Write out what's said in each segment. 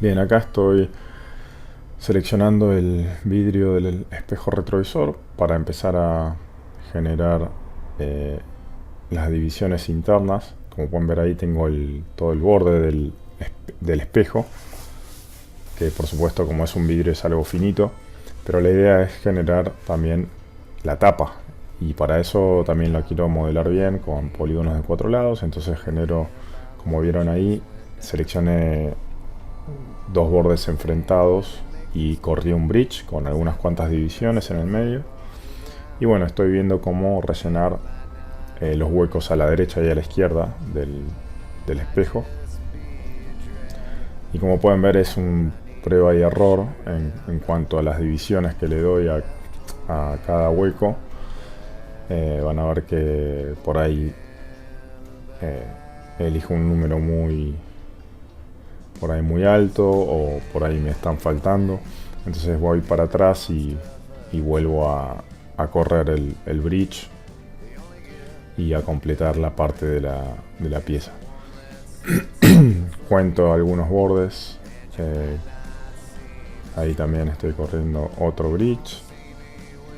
Bien, acá estoy seleccionando el vidrio del espejo retrovisor para empezar a generar eh, las divisiones internas. Como pueden ver ahí tengo todo el borde del espejo, que por supuesto, como es un vidrio, es algo finito, pero la idea es generar también la tapa, y para eso también la quiero modelar bien con polígonos de 4 lados. Entonces genero, como vieron ahí, seleccioné dos bordes enfrentados y corrí un bridge con algunas cuantas divisiones en el medio. Y bueno, estoy viendo cómo rellenar los huecos a la derecha y a la izquierda del espejo. Y como pueden ver, es un prueba y error en cuanto a las divisiones que le doy a cada hueco. Van a ver que por ahí elijo un número por ahí muy alto, o por ahí me están faltando. Entonces voy para atrás y vuelvo a correr el bridge y a completar la parte de la pieza. Cuento algunos bordes. Ahí también estoy corriendo otro bridge.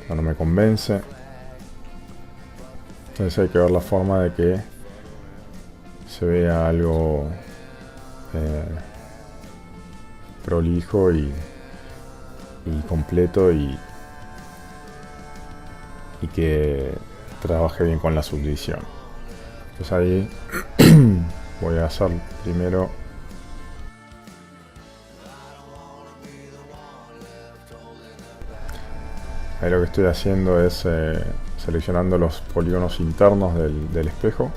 No me convence. Entonces hay que ver la forma de que se vea algo prolijo y completo, y que trabaje bien con la subdivisión. Entonces ahí voy a hacer primero ahí lo que estoy haciendo es seleccionando los polígonos internos del espejo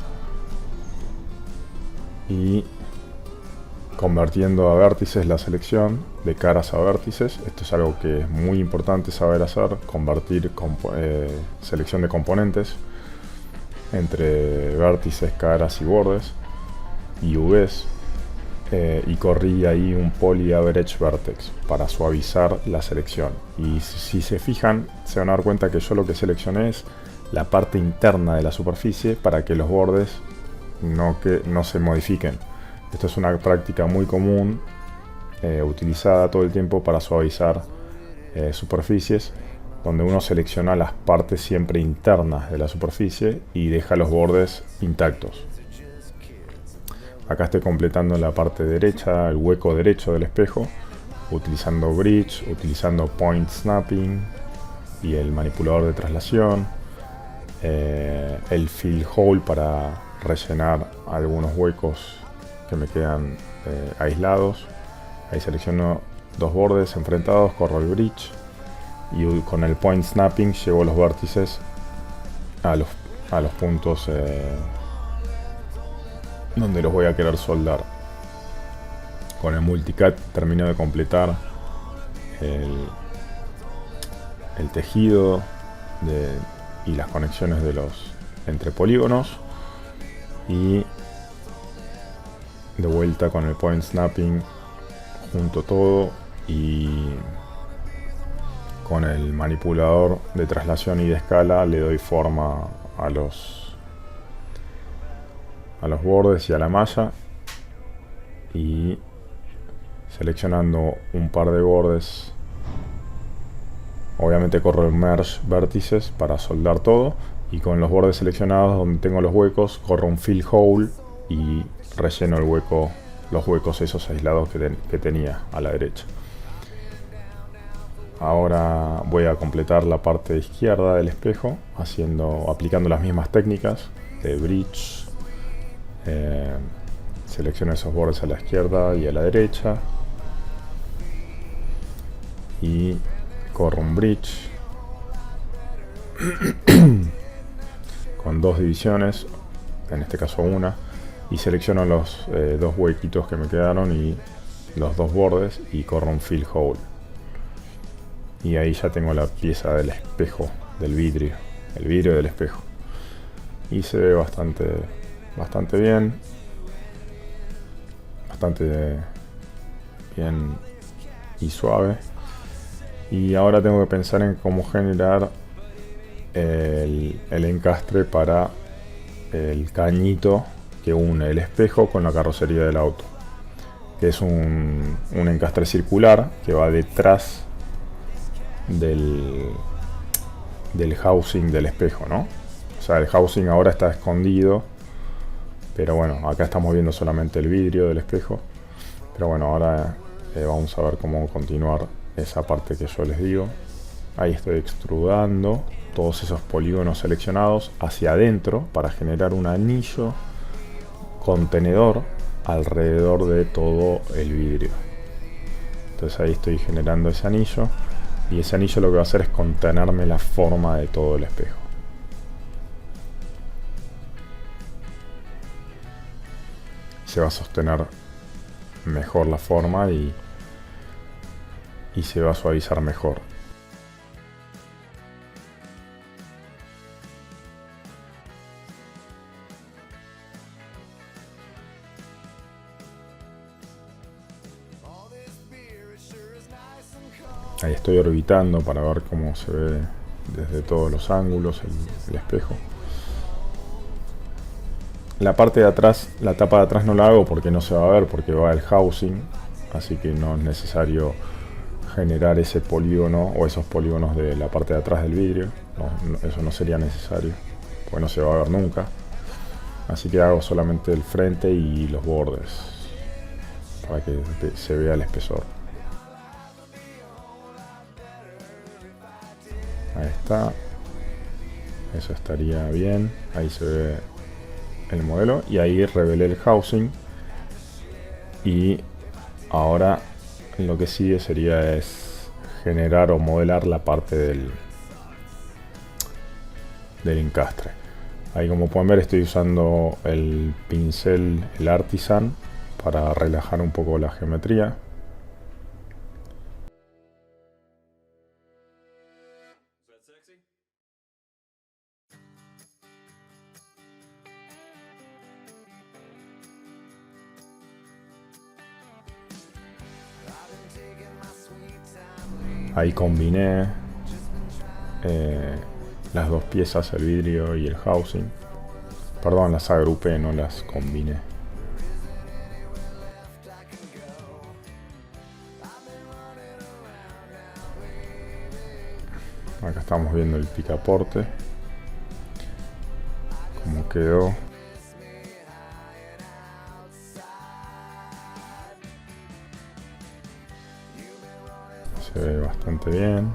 y convirtiendo a vértices la selección de caras a vértices. Esto es algo que es muy importante saber hacer: convertir selección de componentes entre vértices, caras y bordes y UVs. Y corrí ahí un Poly Average Vertex para suavizar la selección. Y si se fijan, se van a dar cuenta que yo lo que seleccioné es la parte interna de la superficie para que los bordes no se modifiquen. Esto es una práctica muy común, utilizada todo el tiempo para suavizar superficies, donde uno selecciona las partes siempre internas de la superficie y deja los bordes intactos. Acá estoy completando la parte derecha, el hueco derecho del espejo, utilizando bridge, utilizando point snapping y el manipulador de traslación, el fill hole para rellenar algunos huecos que me quedan aislados. Ahí selecciono dos bordes enfrentados, corro el bridge y con el point snapping llevo los vértices a los puntos donde los voy a querer soldar. Con el multicut termino de completar el tejido y las conexiones entre polígonos, y de vuelta con el point snapping junto todo, y con el manipulador de traslación y de escala le doy forma a los bordes y a la malla, y seleccionando un par de bordes, obviamente corro el merge vértices para soldar todo, y con los bordes seleccionados donde tengo los huecos corro un fill hole y relleno los huecos esos aislados que tenía a la derecha. Ahora voy a completar la parte izquierda del espejo aplicando las mismas técnicas de bridge. Selecciono esos bordes a la izquierda y a la derecha y corro un bridge con dos divisiones, en este caso una, y selecciono los dos huequitos que me quedaron y los dos bordes y corro un fill hole, y ahí ya tengo la pieza del espejo, el vidrio del espejo, y se ve bastante bien, bastante bien y suave. Y ahora tengo que pensar en cómo generar el encastre para el cañito que une el espejo con la carrocería del auto. que es un encastre circular que va detrás del housing del espejo, ¿no? O sea, el housing ahora está escondido, pero bueno, acá estamos viendo solamente el vidrio del espejo. Pero bueno, ahora vamos a ver cómo continuar esa parte que yo les digo. Ahí estoy extrudando todos esos polígonos seleccionados hacia adentro para generar un anillo contenedor alrededor de todo el vidrio. Entonces ahí estoy generando ese anillo, y ese anillo lo que va a hacer es contenerme la forma de todo el espejo. Se va a sostener mejor la forma y se va a suavizar mejor. Ahí estoy orbitando para ver cómo se ve desde todos los ángulos el espejo. La parte de atrás, la tapa de atrás no la hago porque no se va a ver, porque va el housing, así que no es necesario generar ese polígono o esos polígonos de la parte de atrás del vidrio. Eso no sería necesario, porque no se va a ver nunca. Así que hago solamente el frente y los bordes para que se vea el espesor. Ahí está, eso estaría bien. Ahí se ve el modelo, y ahí revelé el housing, y ahora lo que sigue sería generar o modelar la parte del encastre. Ahí, como pueden ver, estoy usando el pincel, el Artisan, para relajar un poco la geometría. Ahí combiné las dos piezas, el vidrio y el housing. Perdón, las agrupé, no las combiné. Acá estamos viendo el picaporte, cómo quedó. Se ve bastante bien.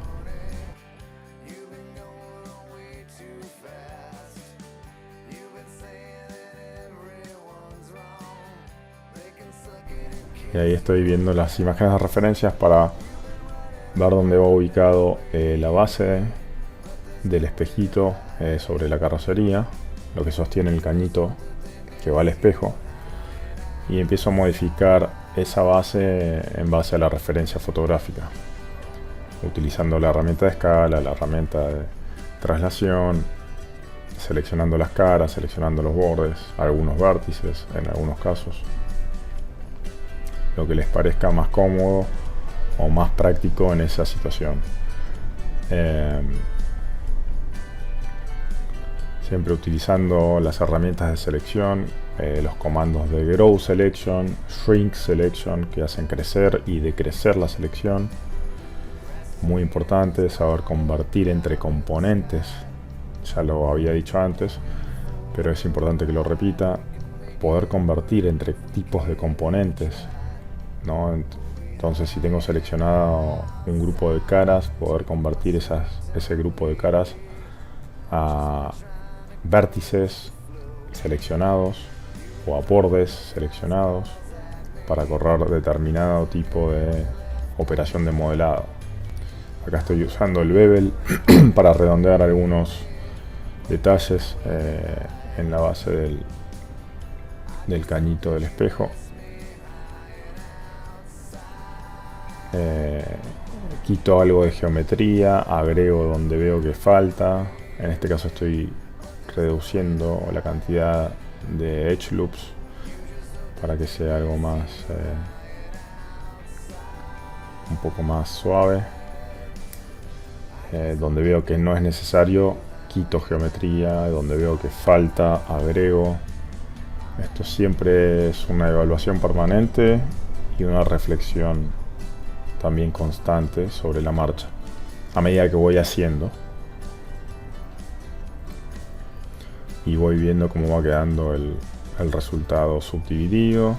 Y ahí estoy viendo las imágenes de referencias para ver dónde va ubicado la base del espejito sobre la carrocería, lo que sostiene el cañito que va al espejo, y empiezo a modificar esa base en base a la referencia fotográfica, utilizando la herramienta de escala, la herramienta de traslación, seleccionando las caras, seleccionando los bordes, algunos vértices en algunos casos, lo que les parezca más cómodo o más práctico en esa situación. Siempre utilizando las herramientas de selección, los comandos de Grow Selection, Shrink Selection, que hacen crecer y decrecer la selección. Muy importante saber convertir entre componentes, ya lo había dicho antes, pero es importante que lo repita. Poder convertir entre tipos de componentes, ¿no? Entonces, si tengo seleccionado un grupo de caras, poder convertir ese grupo de caras a vértices seleccionados o a bordes seleccionados para correr determinado tipo de operación de modelado. Acá estoy usando el bevel para redondear algunos detalles en la base del cañito del espejo. Quito algo de geometría, agrego donde veo que falta. En este caso estoy reduciendo la cantidad de edge loops para que sea algo más un poco más suave. Donde veo que no es necesario, quito geometría. Donde veo que falta, agrego. Esto siempre es una evaluación permanente y una reflexión también constante sobre la marcha a medida que voy haciendo, y voy viendo cómo va quedando el resultado subdividido,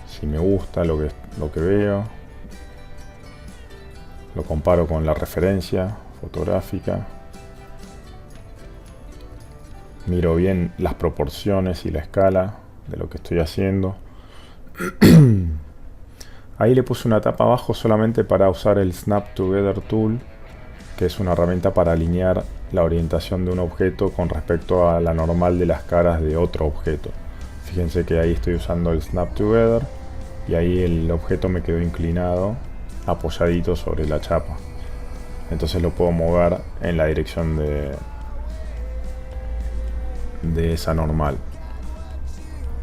si me gusta lo que veo, lo comparo con la referencia fotográfica, miro bien las proporciones y la escala de lo que estoy haciendo. Ahí le puse una tapa abajo solamente para usar el Snap Together Tool, que es una herramienta para alinear la orientación de un objeto con respecto a la normal de las caras de otro objeto. Fíjense que ahí estoy usando el Snap Together y ahí el objeto me quedó inclinado, apoyadito sobre la chapa. Entonces lo puedo mover en la dirección de esa normal.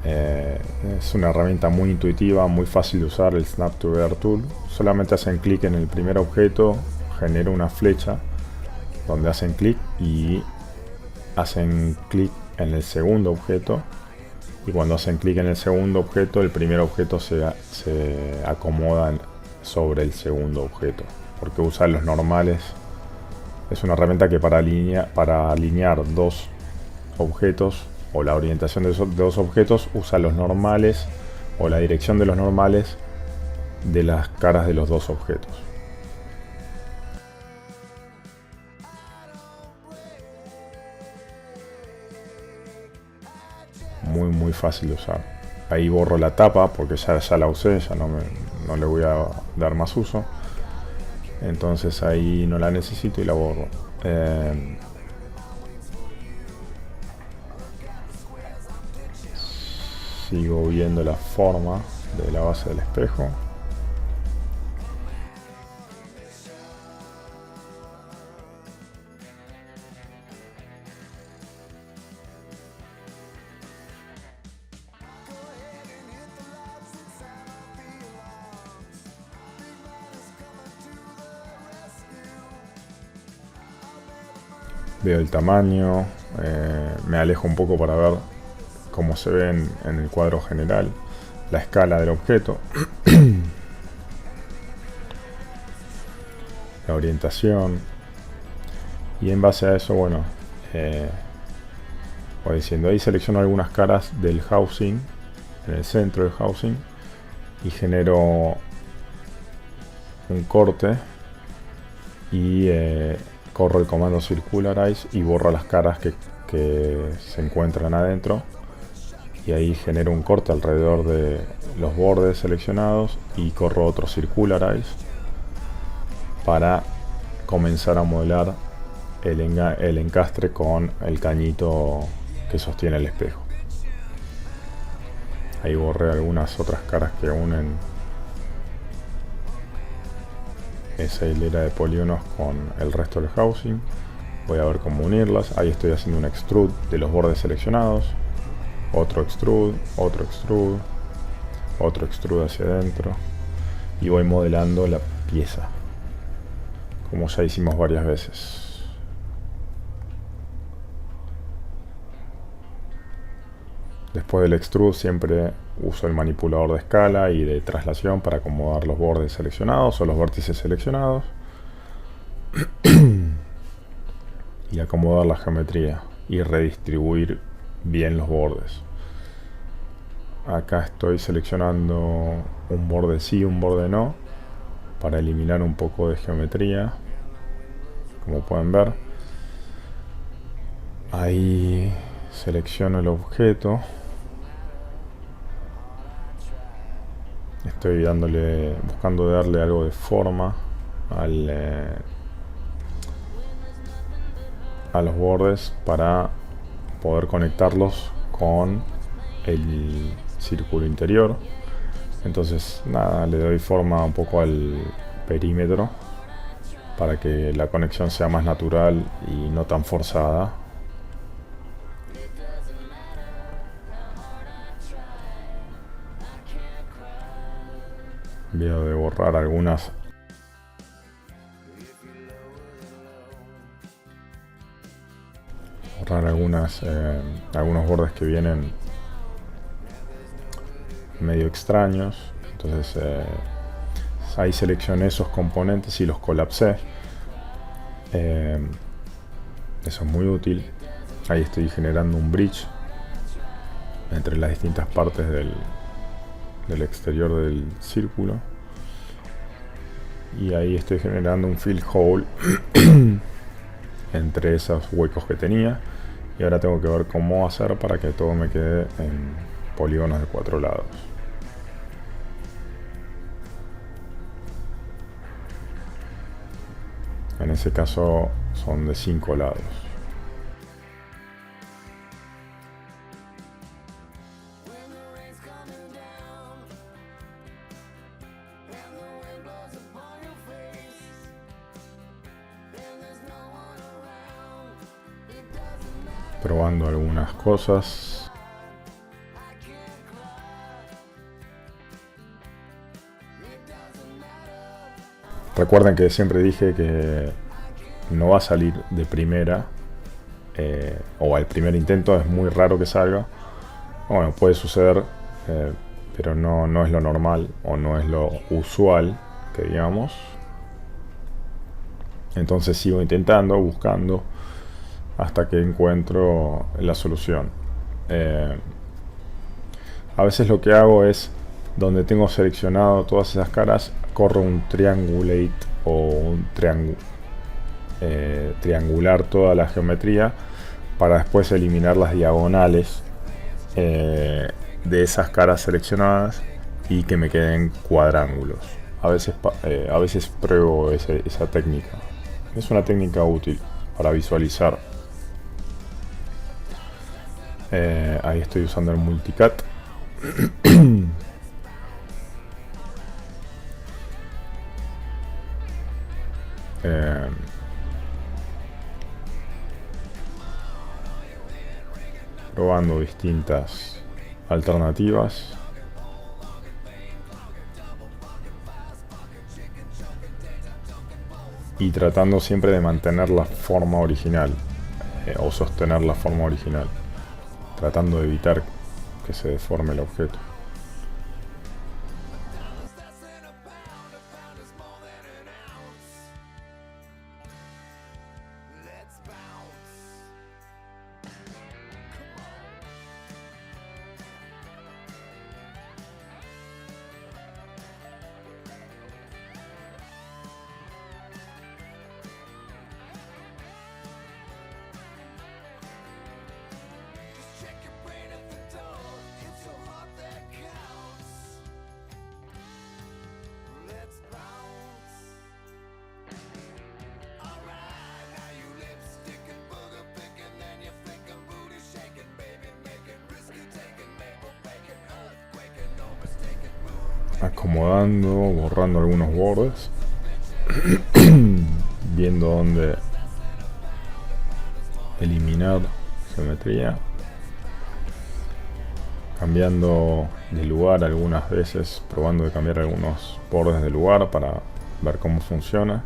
Es una herramienta muy intuitiva, muy fácil de usar, el Snap Together Tool. Solamente hacen clic en el primer objeto, genera una flecha donde hacen clic y hacen clic en el segundo objeto, y cuando hacen clic en el segundo objeto, el primer objeto se acomoda sobre el segundo objeto, porque usa los normales. Es una herramienta que para alinear dos objetos o la orientación de dos objetos usa los normales o la dirección de los normales de las caras de los dos objetos. Muy fácil de usar. Ahí borro la tapa porque ya la usé, ya no le voy a dar más uso. Entonces ahí no la necesito y la borro. Sigo viendo la forma de la base del espejo. Veo el tamaño, me alejo un poco para ver cómo se ve en el cuadro general, la escala del objeto, la orientación, y en base a eso, bueno, voy diciendo, ahí selecciono algunas caras del housing, en el centro del housing, y genero un corte y corro el comando Circularize y borro las caras que se encuentran adentro, y ahí genero un corte alrededor de los bordes seleccionados y corro otro Circularize para comenzar a modelar el encastre con el cañito que sostiene el espejo. Ahí borré algunas otras caras que unen esa hilera de polígonos con el resto del housing. Voy a ver cómo unirlas. Ahí estoy haciendo un extrude de los bordes seleccionados, otro extrude, otro extrude, otro extrude hacia adentro, y voy modelando la pieza como ya hicimos varias veces. Después del extrude siempre uso el manipulador de escala y de traslación para acomodar los bordes seleccionados o los vértices seleccionados y acomodar la geometría y redistribuir bien los bordes. Acá estoy seleccionando un borde sí, un borde no, para eliminar un poco de geometría, como pueden ver. Ahí selecciono el objeto. Estoy buscando darle algo de forma a los bordes para poder conectarlos con el círculo interior. Entonces nada, le doy forma un poco al perímetro para que la conexión sea más natural y no tan forzada. Voy a borrar algunos bordes que vienen medio extraños. Entonces ahí seleccioné esos componentes y los colapsé. Eso es muy útil. Ahí estoy generando un bridge entre las distintas partes del exterior del círculo. Y ahí estoy generando un fill hole entre esos huecos que tenía. Y ahora tengo que ver cómo hacer para que todo me quede en polígonos de 4 lados. En ese caso son de 5 lados. Probando algunas cosas. Recuerden que siempre dije que no va a salir de primera, o al primer intento es muy raro que salga. Bueno, puede suceder, pero no es lo normal o no es lo usual, que digamos. Entonces sigo intentando, buscando, hasta que encuentro la solución. A veces lo que hago es, donde tengo seleccionado todas esas caras, corro un triangulate o un triangular toda la geometría para después eliminar las diagonales de esas caras seleccionadas y que me queden cuadrángulos. A veces pruebo esa técnica. Es una técnica útil para visualizar. Ahí estoy usando el multicat. Probando distintas alternativas. Y tratando siempre de mantener la forma original, o sostener la forma original, tratando de evitar que se deforme el objeto. Acomodando, borrando algunos bordes, viendo dónde eliminar geometría, cambiando de lugar algunas veces, probando de cambiar algunos bordes de lugar para ver cómo funciona.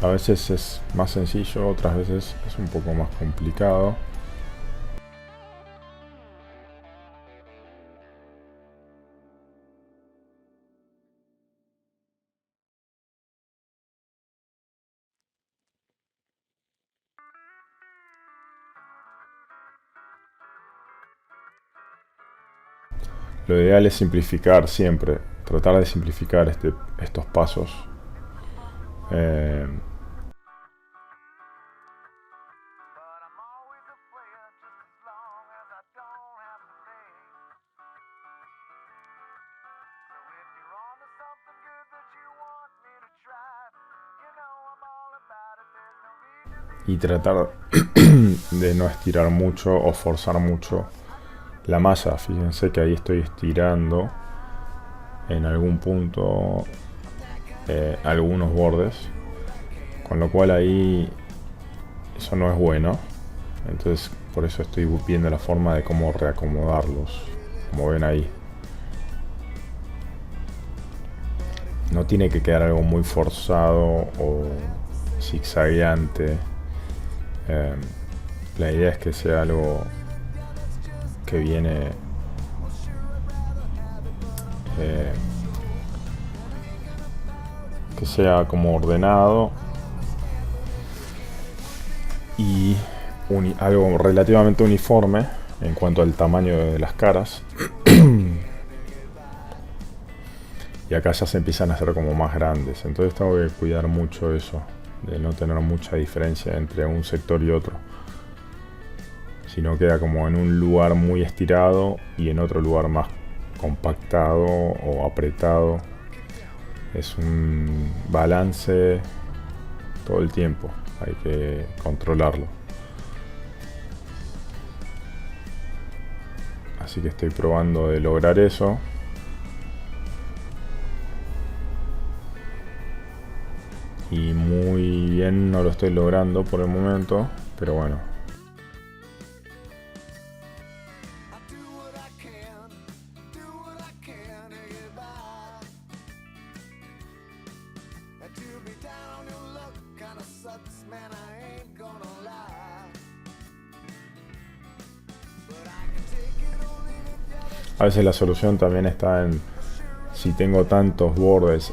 A veces es más sencillo, otras veces es un poco más complicado. Lo ideal es simplificar siempre, tratar de simplificar estos pasos. Y tratar de no estirar mucho o forzar mucho la masa. Fíjense que ahí estoy estirando en algún punto algunos bordes, con lo cual ahí eso no es bueno. Entonces por eso estoy viendo la forma de cómo reacomodarlos, como ven ahí. no tiene que quedar algo muy forzado o zigzagueante. La idea es que sea algo que viene que sea como ordenado y algo relativamente uniforme en cuanto al tamaño de las caras. Y acá ya se empiezan a hacer como más grandes, entonces tengo que cuidar mucho eso, de no tener mucha diferencia entre un sector y otro. Si no, queda como en un lugar muy estirado y en otro lugar más compactado o apretado. Es un balance todo el tiempo, hay que controlarlo. Así que estoy probando de lograr eso. Y muy bien no lo estoy logrando por el momento, pero bueno. A veces la solución también está en, si tengo tantos bordes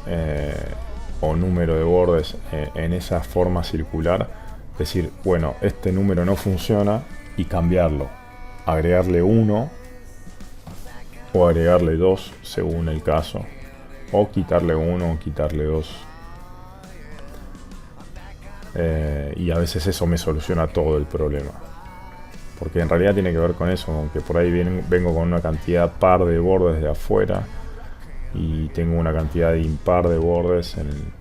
o número de bordes en esa forma circular, decir, bueno, este número no funciona y cambiarlo, agregarle 1 o agregarle 2 según el caso, o quitarle 1 o quitarle 2. Y a veces eso me soluciona todo el problema, porque en realidad tiene que ver con eso, aunque por ahí vengo con una cantidad par de bordes de afuera y tengo una cantidad impar de bordes en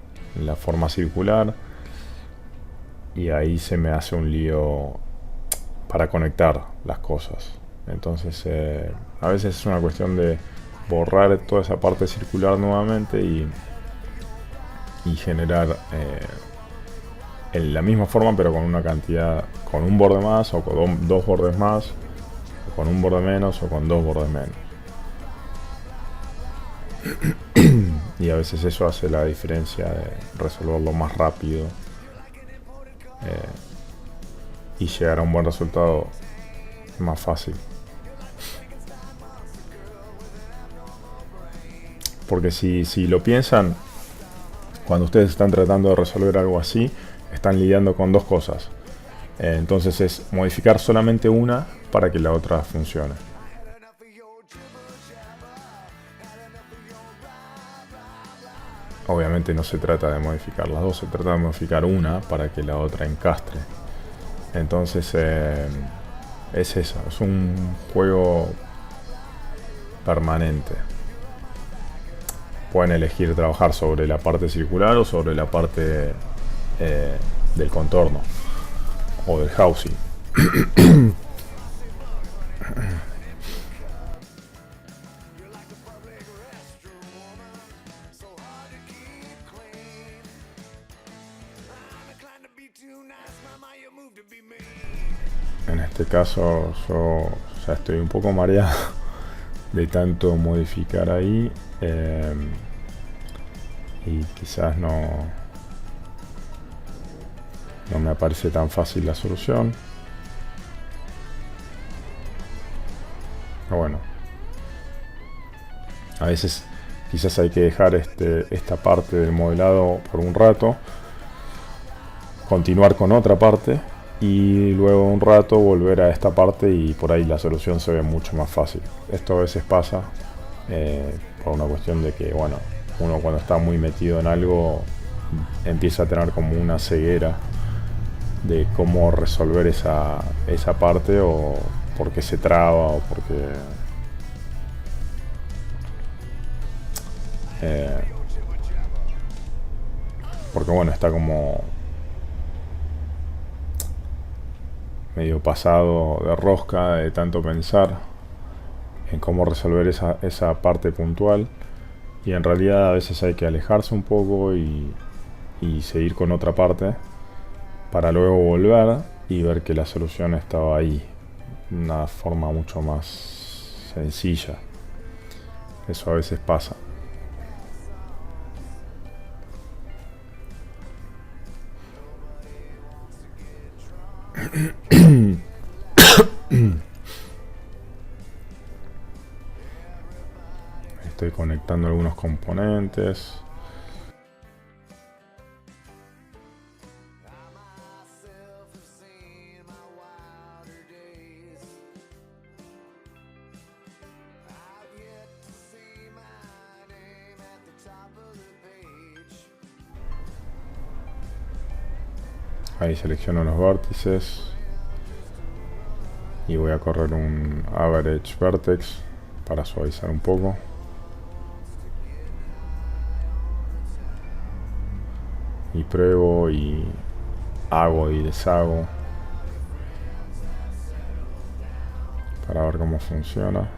la forma circular, y ahí se me hace un lío para conectar las cosas. Entonces a veces es una cuestión de borrar toda esa parte circular nuevamente y generar en la misma forma, pero con una cantidad, con un borde más o con dos bordes más, o con un borde menos o con dos bordes menos. Y a veces eso hace la diferencia de resolverlo más rápido y llegar a un buen resultado más fácil. Porque si lo piensan, cuando ustedes están tratando de resolver algo así, están lidiando con dos cosas. Entonces es modificar solamente una para que la otra funcione. Obviamente no se trata de modificar las dos, se trata de modificar una para que la otra encastre. Entonces es eso, es un juego permanente. Pueden elegir trabajar sobre la parte circular o sobre la parte del contorno o del housing. En este caso yo ya estoy un poco mareado de tanto modificar ahí y quizás no me aparece tan fácil la solución. Pero bueno, a veces quizás hay que dejar esta parte del modelado por un rato, continuar con otra parte y luego un rato volver a esta parte y por ahí la solución se ve mucho más fácil. Esto a veces pasa por una cuestión de que, bueno, uno cuando está muy metido en algo empieza a tener como una ceguera de cómo resolver esa parte, o porque se traba o porque bueno, está como medio pasado de rosca de tanto pensar en cómo resolver esa parte puntual, y en realidad a veces hay que alejarse un poco y seguir con otra parte para luego volver y ver que la solución estaba ahí, de una forma mucho más sencilla. Eso a veces pasa. Estoy conectando algunos componentes. Ahí selecciono los vértices y voy a correr un average vertex para suavizar un poco. Y pruebo y hago y deshago para ver cómo funciona.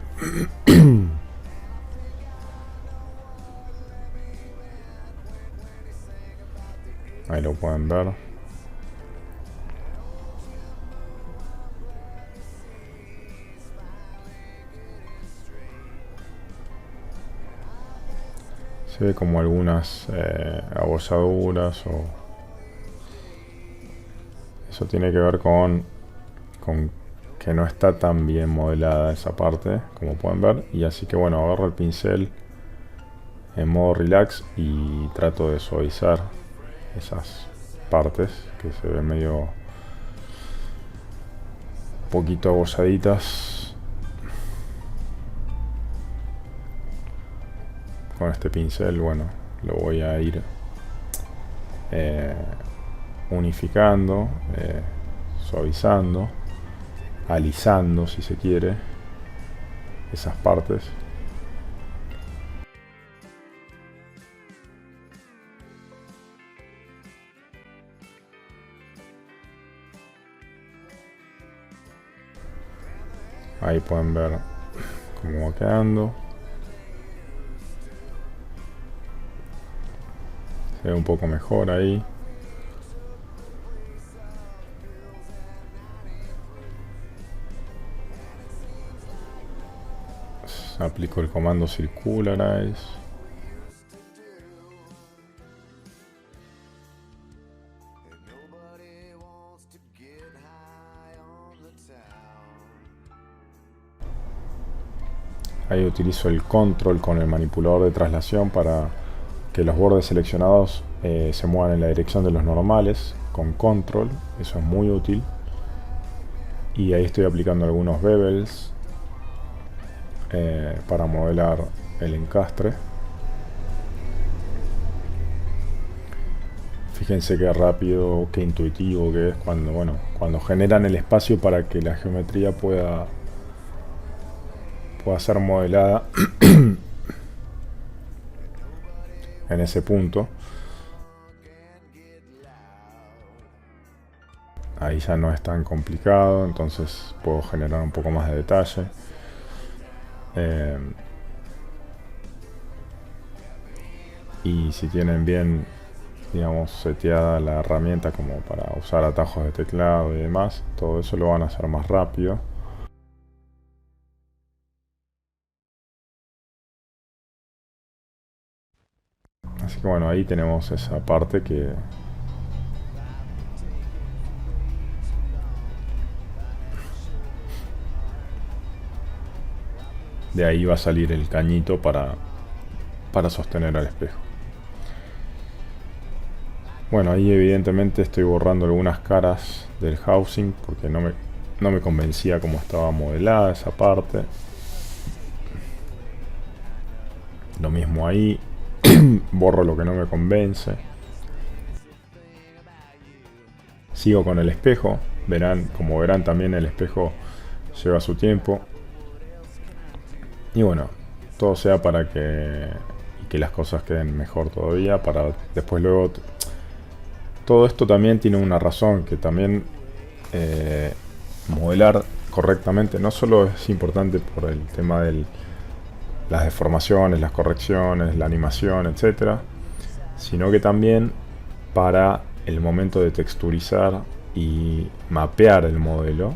Ahí lo pueden ver. Se ve como algunas abolladuras o... Eso tiene que ver con que no está tan bien modelada esa parte, como pueden ver. Y así que bueno, agarro el pincel en modo relax y trato de suavizar esas partes que se ven medio poquito abolladitas. Con este pincel, bueno, lo voy a ir unificando, suavizando, alisando si se quiere esas partes. Ahí pueden ver cómo va quedando. Se ve un poco mejor ahí. Aplico el comando Circularize. Ahí utilizo el control con el manipulador de traslación para que los bordes seleccionados se muevan en la dirección de los normales con control. Eso es muy útil. Y ahí estoy aplicando algunos bevels para modelar el encastre. Fíjense qué rápido, qué intuitivo que es cuando generan el espacio para que la geometría pueda ser modelada en ese punto. Ahí ya no es tan complicado, entonces puedo generar un poco más de detalle. Y si tienen bien, digamos, seteada la herramienta como para usar atajos de teclado y demás, todo eso lo van a hacer más rápido. Así que bueno, ahí tenemos esa parte que de ahí va a salir el cañito para sostener al espejo. Bueno, ahí evidentemente estoy borrando algunas caras del housing porque no me convencía cómo estaba modelada esa parte. Lo mismo ahí, borro lo que no me convence. Sigo con el espejo, como verán también el espejo lleva su tiempo. Y bueno, todo sea para que las cosas queden mejor todavía, para después luego... Todo esto también tiene una razón, que también modelar correctamente no solo es importante por el tema de las deformaciones, las correcciones, la animación, etcétera, sino que también para el momento de texturizar y mapear el modelo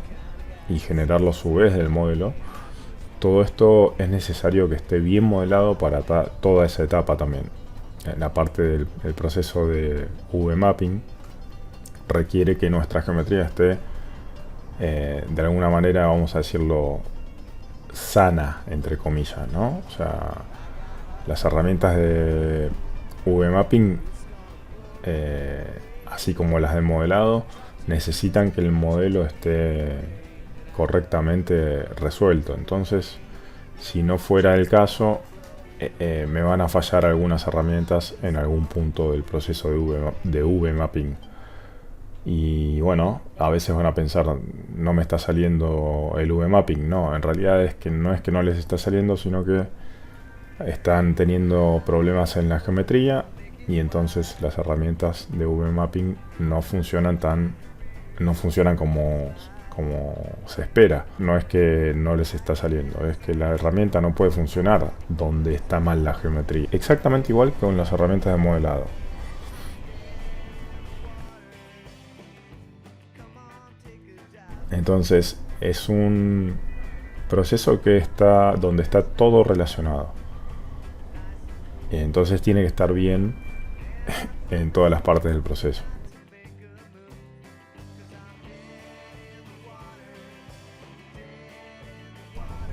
y generarlo a su vez del modelo. Todo esto es necesario que esté bien modelado para toda esa etapa también. La parte del proceso de V-mapping requiere que nuestra geometría esté de alguna manera, vamos a decirlo, sana, entre comillas, ¿no? O sea, las herramientas de VMapping, así como las de modelado, necesitan que el modelo esté correctamente resuelto. Entonces, si no fuera el caso, me van a fallar algunas herramientas en algún punto del proceso de VMapping. Y bueno, a veces van a pensar, no me está saliendo el VMapping. No, en realidad no es que no les está saliendo, sino que están teniendo problemas en la geometría, y entonces las herramientas de VMapping no funcionan como se espera. No es que no les está saliendo, es que la herramienta no puede funcionar donde está mal la geometría. Exactamente igual que con las herramientas de modelado. Entonces es un proceso donde está todo relacionado. Entonces tiene que estar bien en todas las partes del proceso.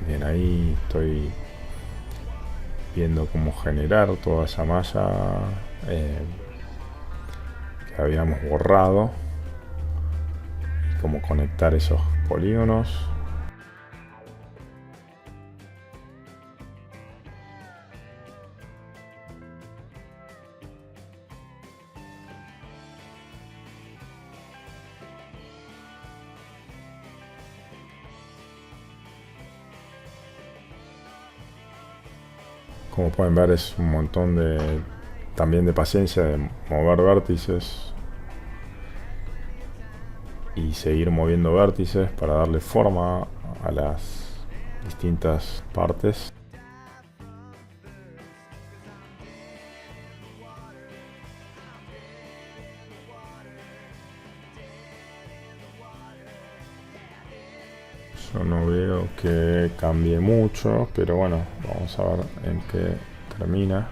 Bien, ahí estoy viendo cómo generar toda esa malla que habíamos borrado, cómo conectar esos polígonos. Como pueden ver, es un montón también de paciencia de mover vértices y seguir moviendo vértices para darle forma a las distintas partes. Yo no veo que cambie mucho, pero bueno, vamos a ver en qué termina.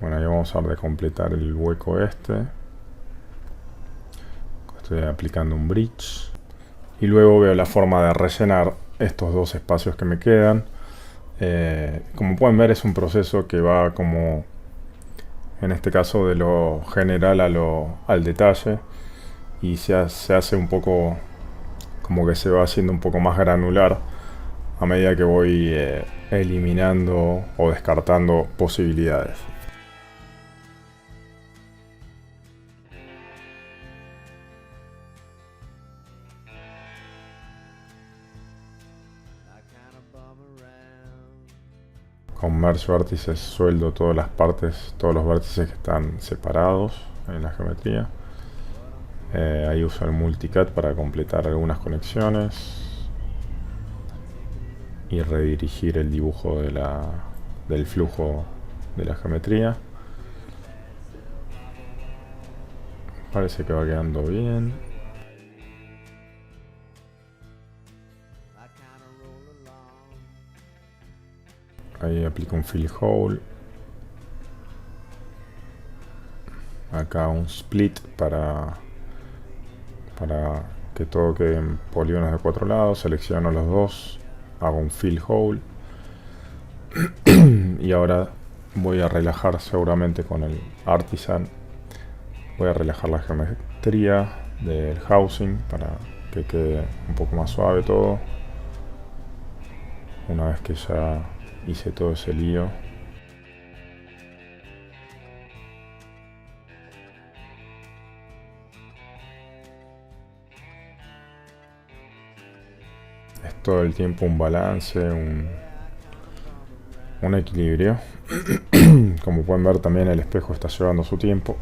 Bueno, ahí vamos a ver de completar el hueco este. Estoy aplicando un bridge. Y luego veo la forma de rellenar estos dos espacios que me quedan. Como pueden ver, es un proceso que va como, en este caso, de lo general al detalle. Y se hace un poco, como que se va haciendo un poco más granular a medida que voy eliminando o descartando posibilidades. Con Merge Vértices sueldo todas las partes, todos los vértices que están separados en la geometría. Ahí uso el Multicad para completar algunas conexiones y redirigir el dibujo del flujo de la geometría. Parece que va quedando bien. Ahí aplico un fill hole. Acá un split para que todo quede en polígonos de 4 lados. Selecciono los dos, hago un fill hole. Y ahora voy a relajar seguramente con el Artisan. Voy a relajar la geometría del housing para que quede un poco más suave todo. Una vez que ya hice todo ese lío, es todo el tiempo un balance, un equilibrio. Como pueden ver, también el espejo está llevando su tiempo.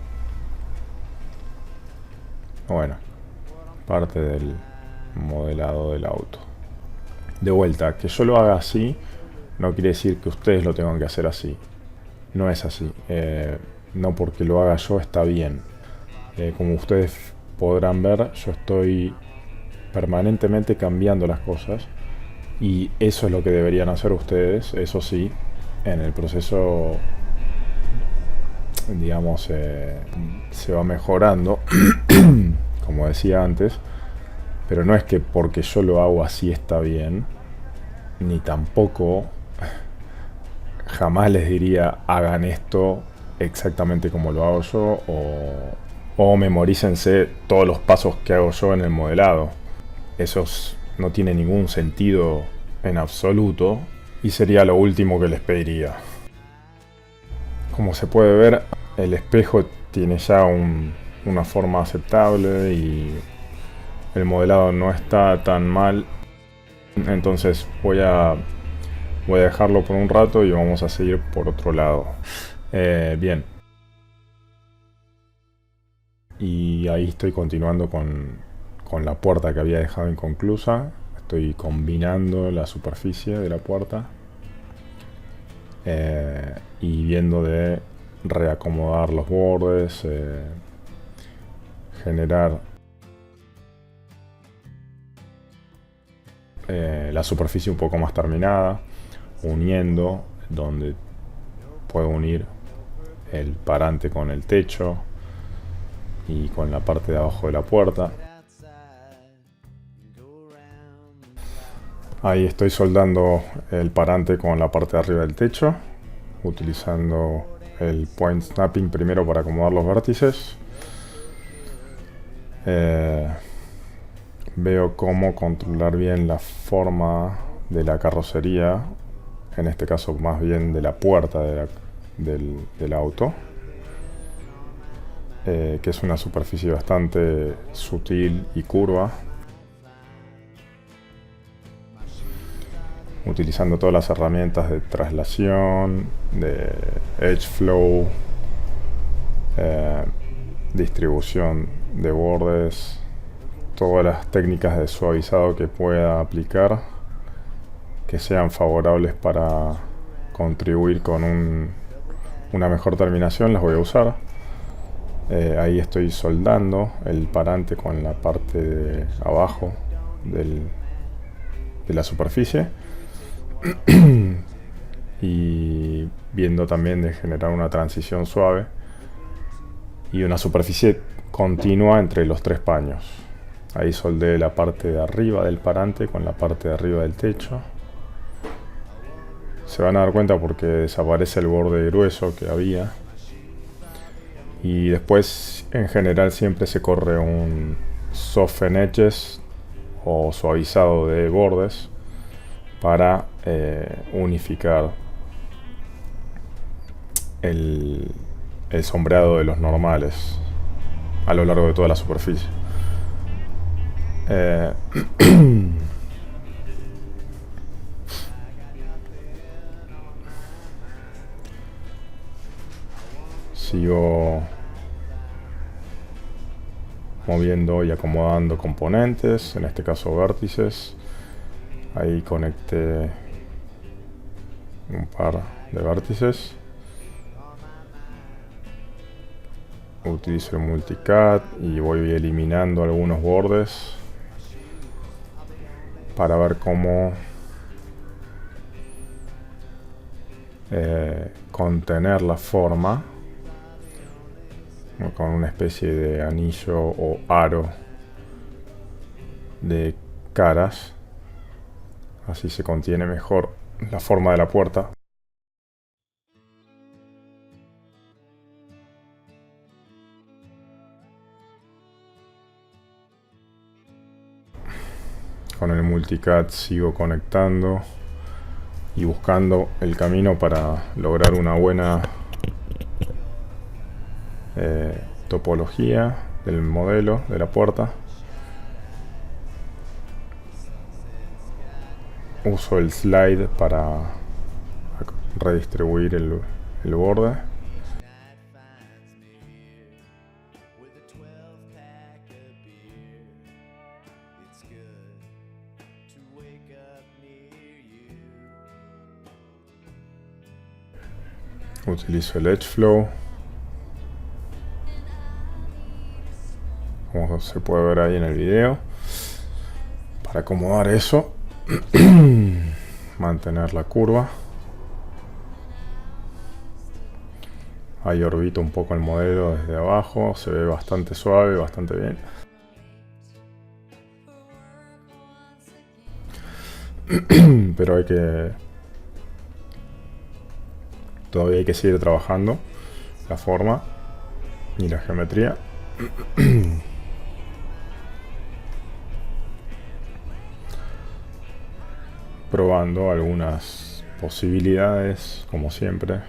Bueno, parte del modelado del auto. De vuelta, que yo lo haga así no quiere decir que ustedes lo tengan que hacer así. No es así. No porque lo haga yo está bien. Como ustedes podrán ver, yo estoy permanentemente cambiando las cosas y eso es lo que deberían hacer ustedes, eso sí, en el proceso, digamos, se va mejorando, como decía antes, pero no es que porque yo lo hago así está bien, ni tampoco jamás les diría hagan esto exactamente como lo hago yo o memorícense todos los pasos que hago yo en el modelado. Eso no tiene ningún sentido en absoluto y sería lo último que les pediría. Como se puede ver, el espejo tiene ya una forma aceptable y el modelado no está tan mal. Entonces voy a dejarlo por un rato y vamos a seguir por otro lado. Bien. Y ahí estoy continuando con la puerta que había dejado inconclusa. Estoy combinando la superficie de la puerta y viendo de reacomodar los bordes, generar la superficie un poco más terminada, uniendo donde puedo unir el parante con el techo y con la parte de abajo de la puerta. Ahí estoy soldando el parante con la parte de arriba del techo, utilizando el point snapping primero para acomodar los vértices. Veo cómo controlar bien la forma de la carrocería, en este caso más bien de la puerta del auto, que es una superficie bastante sutil y curva, utilizando todas las herramientas de traslación, de edge flow, distribución de bordes, todas las técnicas de suavizado que pueda aplicar que sean favorables para contribuir con una mejor terminación, las voy a usar. Ahí estoy soldando el parante con la parte de abajo de la superficie y viendo también de generar una transición suave y una superficie continua entre los tres paños. Ahí soldé la parte de arriba del parante con la parte de arriba del techo. Se van a dar cuenta porque desaparece el borde grueso que había. Y después, en general, siempre se corre un soften edges o suavizado de bordes para unificar el sombreado de los normales a lo largo de toda la superficie. Sigo moviendo y acomodando componentes, en este caso vértices. Ahí conecté un par de vértices. Utilizo el multicut y voy eliminando algunos bordes para ver cómo contener la forma con una especie de anillo o aro de caras. Así se contiene mejor la forma de la puerta. Con el multicut sigo conectando y buscando el camino para lograr una buena topología del modelo de la puerta. Uso el slide para redistribuir el borde. Utilizo el Edge Flow. Como se puede ver ahí en el video. Para acomodar eso. Mantener la curva. Ahí orbito un poco el modelo desde abajo. Se ve bastante suave, bastante bien. Pero todavía hay que seguir trabajando la forma y la geometría. Probando algunas posibilidades, como siempre.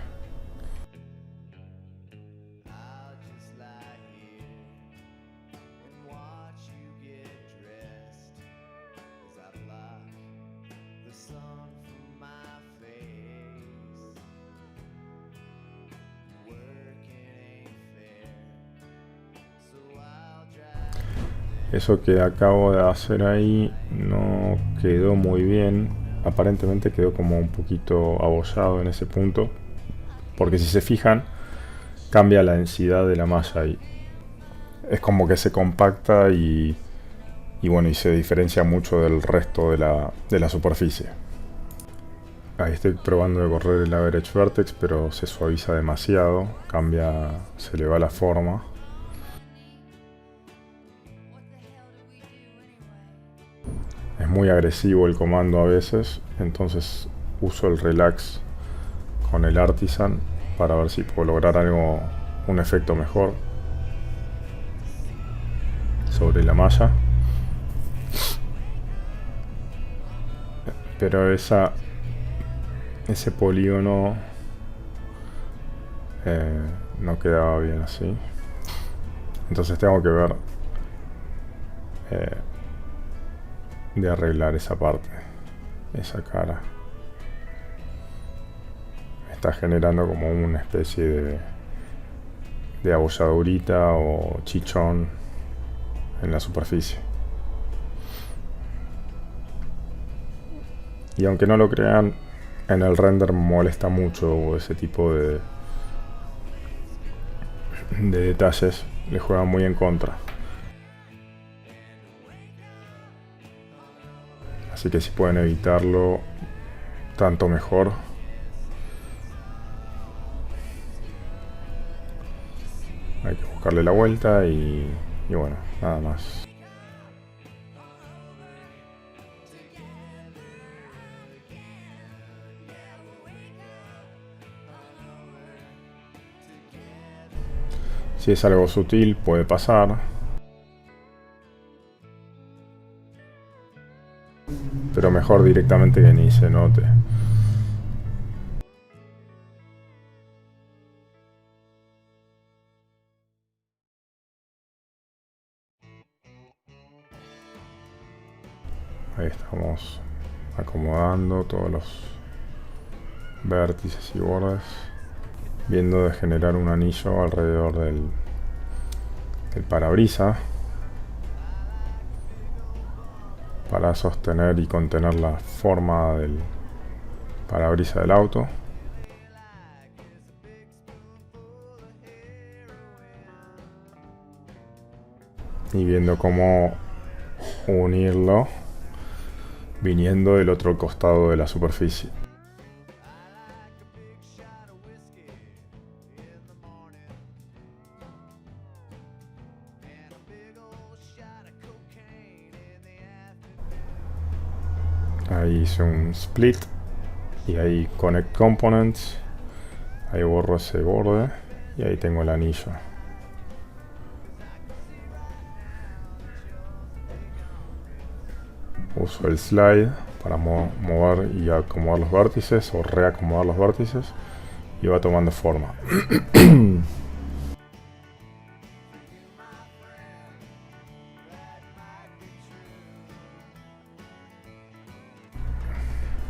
Eso que acabo de hacer ahí no quedó muy bien. Aparentemente quedó como un poquito abollado en ese punto. Porque si se fijan, cambia la densidad de la malla y es como que se compacta y bueno, y se diferencia mucho del resto de la superficie. Ahí estoy probando de correr el Average Vertex, pero se suaviza demasiado, se le va la forma. Es muy agresivo el comando a veces, entonces uso el Relax con el Artisan para ver si puedo lograr un efecto mejor sobre la malla. Pero ese polígono no quedaba bien así. Entonces tengo que ver de arreglar esa parte, esa cara. Está generando como una especie de abolladurita o chichón en la superficie. Y aunque no lo crean, en el render molesta mucho ese tipo de detalles, le juegan muy en contra. Así que si pueden evitarlo, tanto mejor. Hay que buscarle la vuelta y bueno, nada más. Si es algo sutil, puede pasar. Pero mejor directamente que ni se note. Ahí estamos acomodando todos los vértices y bordes, viendo de generar un anillo alrededor del parabrisa para sostener y contener la forma del parabrisa del auto. Y viendo cómo unirlo viniendo del otro costado de la superficie. Ahí hice un split y ahí Connect Components, ahí borro ese borde y ahí tengo el anillo. Uso el slide para mover y acomodar los vértices o reacomodar los vértices y va tomando forma.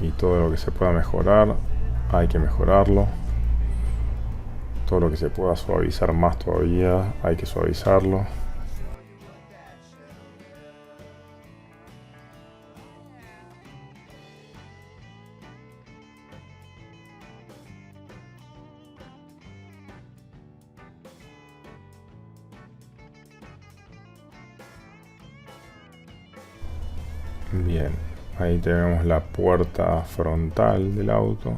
Y todo lo que se pueda mejorar, hay que mejorarlo. Todo lo que se pueda suavizar más todavía, hay que suavizarlo. Bien, ahí tenemos la puerta frontal del auto.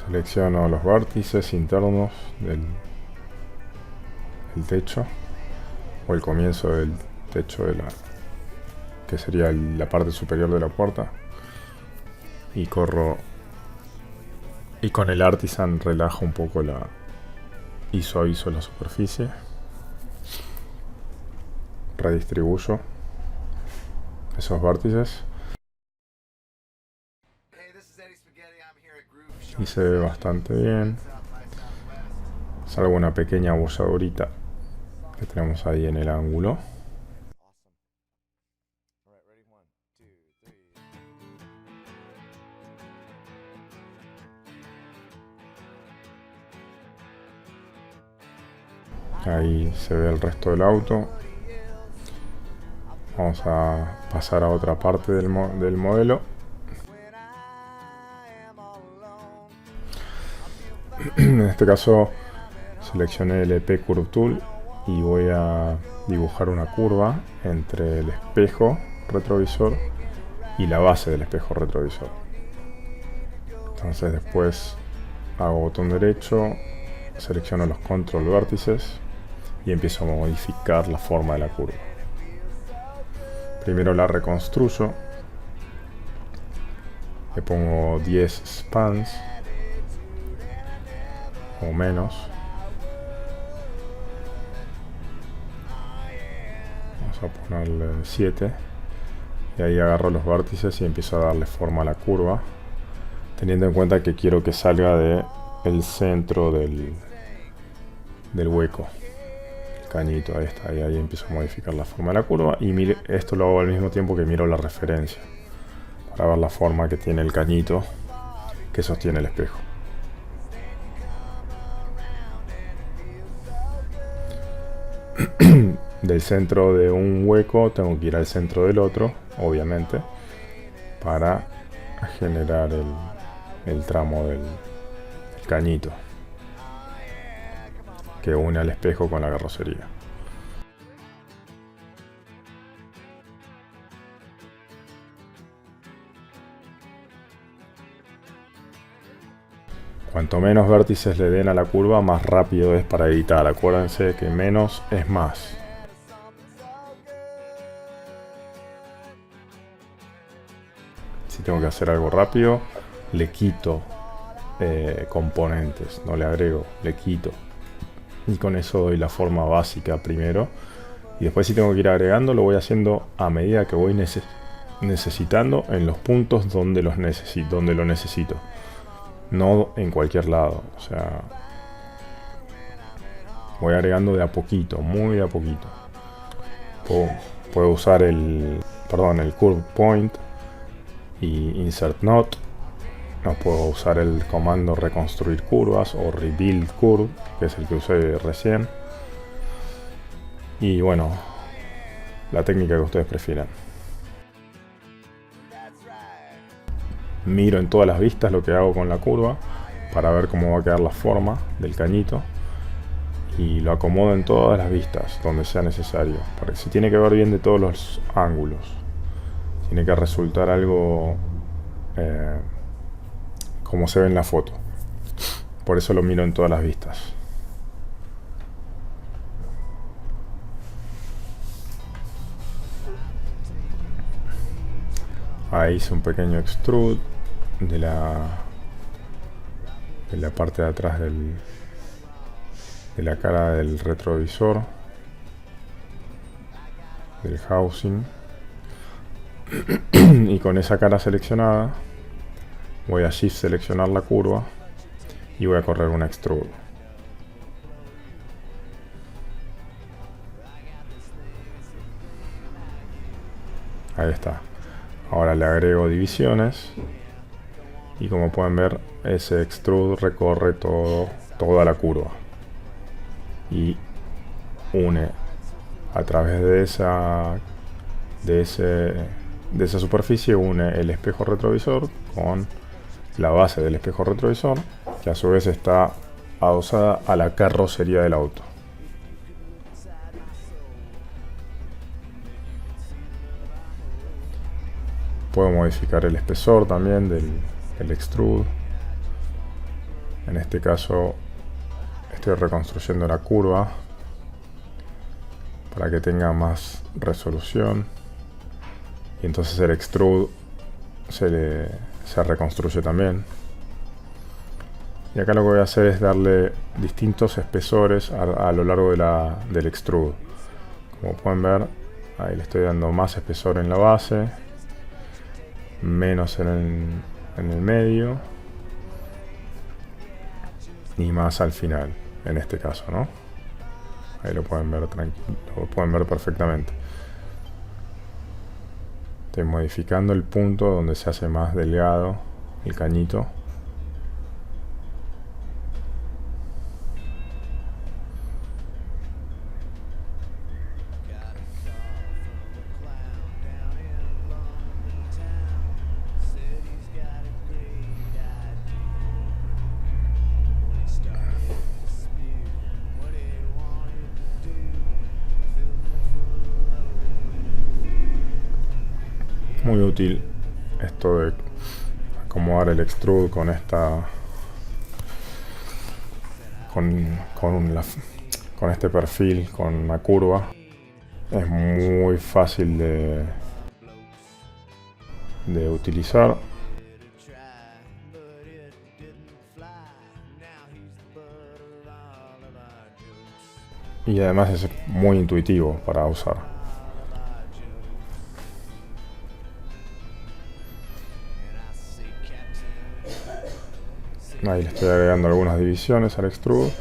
Selecciono los vértices internos del techo, o el comienzo del techo que sería la parte superior de la puerta, y corro, y con el Artisan relajo un poco y suavizo la superficie. Redistribuyo esos vértices y se ve bastante bien, salvo una pequeña abolladurita que tenemos ahí en el ángulo. Ahí se ve el resto del auto. Vamos a pasar a otra parte del modelo. En este caso seleccioné el EP Curve Tool y voy a dibujar una curva entre el espejo retrovisor y la base del espejo retrovisor. Entonces después hago botón derecho, selecciono los control vértices y empiezo a modificar la forma de la curva. Primero la reconstruyo, le pongo 10 spans o menos. Vamos a ponerle 7 y ahí agarro los vértices y empiezo a darle forma a la curva, teniendo en cuenta que quiero que salga del centro del hueco, el cañito. Ahí está, y ahí empiezo a modificar la forma de la curva, y esto lo hago al mismo tiempo que miro la referencia para ver la forma que tiene el cañito que sostiene el espejo. Del centro de un hueco tengo que ir al centro del otro, obviamente, para generar el tramo del cañito que une al espejo con la carrocería. Cuanto menos vértices le den a la curva, más rápido es para editar. Acuérdense que menos es más. Si tengo que hacer algo rápido, le quito componentes, no le agrego, le quito. Y con eso doy la forma básica primero. Y después, si tengo que ir agregando, lo voy haciendo a medida que voy necesitando en los puntos donde lo necesito. No en cualquier lado. O sea, voy agregando de a poquito, muy de a poquito. Puedo usar el Curve Point y Insert Node. No puedo usar el comando reconstruir curvas o Rebuild Curve, que es el que usé recién. Y bueno, la técnica que ustedes prefieran. Miro en todas las vistas lo que hago con la curva para ver cómo va a quedar la forma del cañito, y lo acomodo en todas las vistas donde sea necesario, porque se tiene que ver bien de todos los ángulos, tiene que resultar algo como se ve en la foto. Por eso lo miro en todas las vistas. Ahí hice un pequeño extrude de la parte de atrás de la cara del retrovisor, del housing. Y con esa cara seleccionada voy a Shift seleccionar la curva y voy a correr un extrude. Ahí está. Ahora le agrego divisiones Y como pueden ver, ese extrude recorre toda la curva y une a través de esa superficie, une el espejo retrovisor con la base del espejo retrovisor, que a su vez está adosada a la carrocería del auto. Puedo modificar el espesor también del extrude. En este caso estoy reconstruyendo la curva para que tenga más resolución, y entonces el extrude se reconstruye también. Y acá lo que voy a hacer es darle distintos espesores a lo largo del extrude. Como pueden ver, ahí le estoy dando más espesor en la base, menos en el medio y más al final, en este caso, ¿no? Ahí lo pueden ver lo pueden ver perfectamente. Estoy modificando el punto donde se hace más delgado el cañito. Muy útil esto de acomodar el extrude con con este perfil, con la curva. Es muy fácil de utilizar. Y además es muy intuitivo para usar. Ahí le estoy agregando algunas divisiones al extrude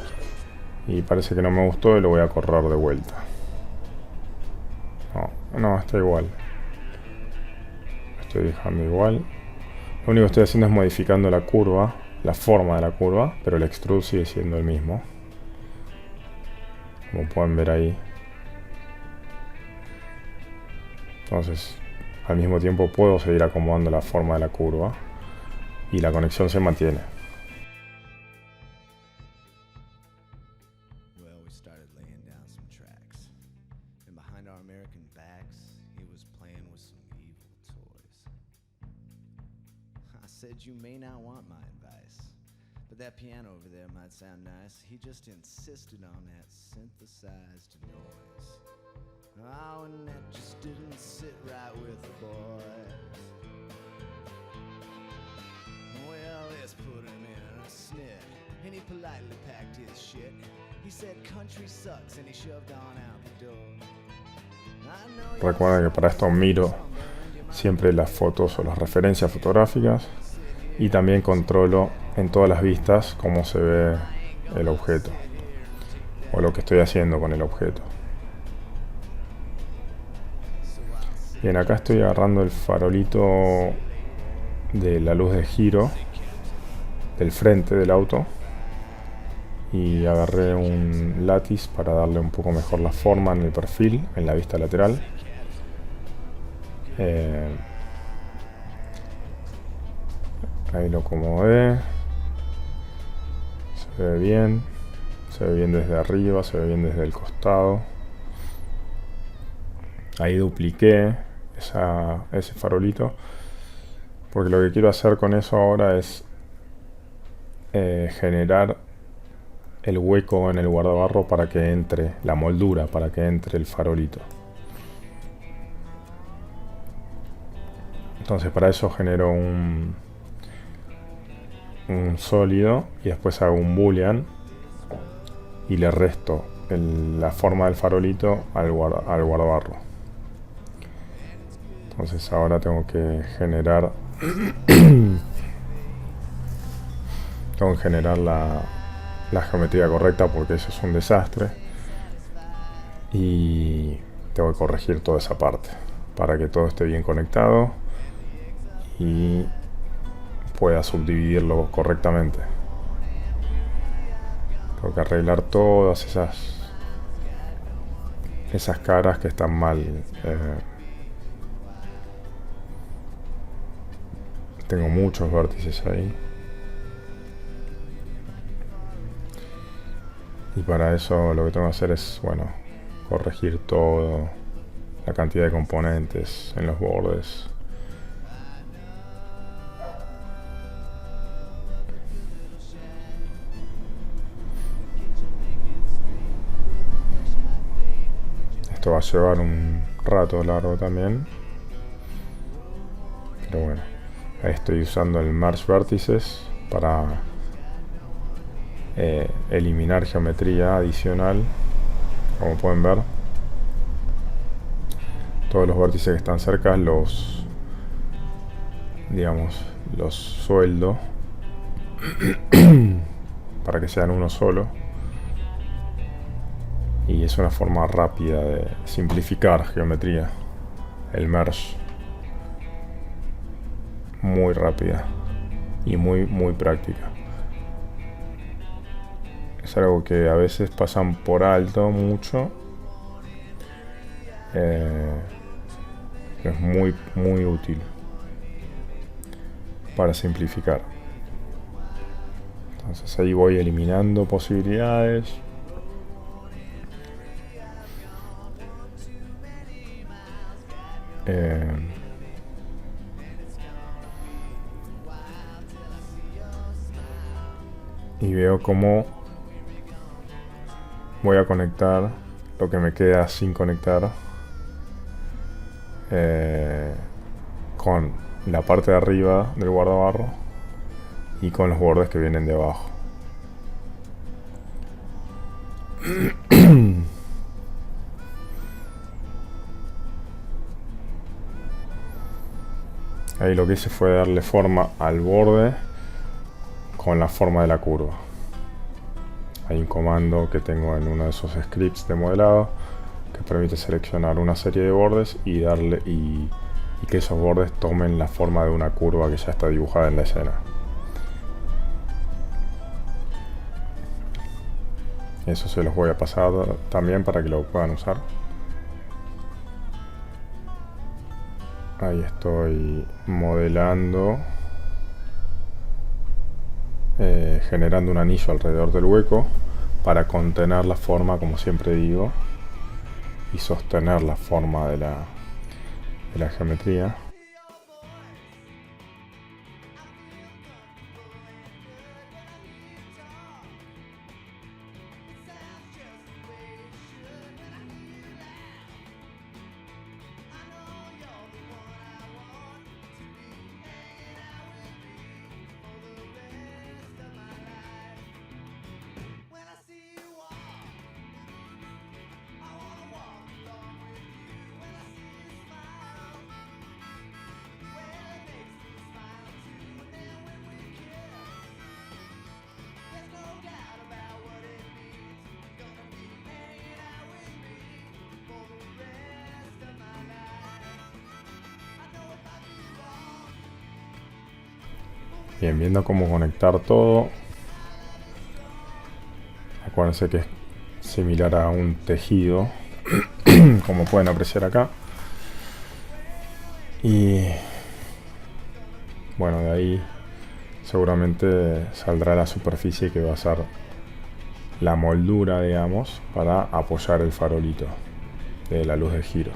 y parece que no me gustó y lo voy a correr de vuelta. No, está igual. Lo estoy dejando igual. Lo único que estoy haciendo es modificando la curva, la forma de la curva, pero el extrude sigue siendo el mismo. Como pueden ver ahí. Entonces, al mismo tiempo puedo seguir acomodando la forma de la curva y la conexión se mantiene. You may not want my advice, but that piano over there might sound nice. He just insisted on that synthesized noise. Oh, and that just didn't sit right with the boys. Well, this put him in a snit, and he politely packed his shit. He said country sucks, and he shoved on out the door. Recuerden que para esto miro siempre las fotos o las referencias fotográficas. Y también controlo en todas las vistas cómo se ve el objeto o lo que estoy haciendo con el objeto. Bien, acá estoy agarrando el farolito de la luz de giro del frente del auto y agarré un látiz para darle un poco mejor la forma en el perfil, en la vista lateral. Ahí lo acomodé. Se ve bien desde arriba, se ve bien desde el costado. Ahí dupliqué ese farolito, porque lo que quiero hacer con eso ahora es generar el hueco en el guardabarro para que entre la moldura, para que entre el farolito. Entonces para eso genero un sólido y después hago un boolean y le resto la forma del farolito al guardabarro. Entonces ahora tengo que generar la geometría correcta, porque eso es un desastre, y tengo que corregir toda esa parte para que todo esté bien conectado y pueda subdividirlo correctamente. Tengo que arreglar todas esas caras que están mal. Tengo muchos vértices ahí. Y para eso lo que tengo que hacer es, bueno, corregir todo, la cantidad de componentes en los bordes. Esto va a llevar un rato largo también. Pero bueno, ahí estoy usando el Merge Vértices para eliminar geometría adicional. Como pueden ver, todos los vértices que están cerca los sueldo para que sean uno solo. Y es una forma rápida de simplificar geometría, el merge. Muy rápida y muy práctica. Es algo que a veces pasan por alto mucho. Es muy útil para simplificar. Entonces ahí voy eliminando posibilidades. Y veo cómo voy a conectar lo que me queda sin conectar con la parte de arriba del guardabarro y con los bordes que vienen de abajo. Ahí lo que hice fue darle forma al borde con la forma de la curva. Hay un comando que tengo en uno de esos scripts de modelado que permite seleccionar una serie de bordes y que esos bordes tomen la forma de una curva que ya está dibujada en la escena. Eso se los voy a pasar también para que lo puedan usar. Ahí estoy modelando, generando un anillo alrededor del hueco para contener la forma, como siempre digo, y sostener la forma de la geometría. Bien, viendo cómo conectar todo. Acuérdense que es similar a un tejido, como pueden apreciar acá. Y bueno, de ahí seguramente saldrá la superficie que va a ser la moldura, digamos, para apoyar el farolito de la luz de giro.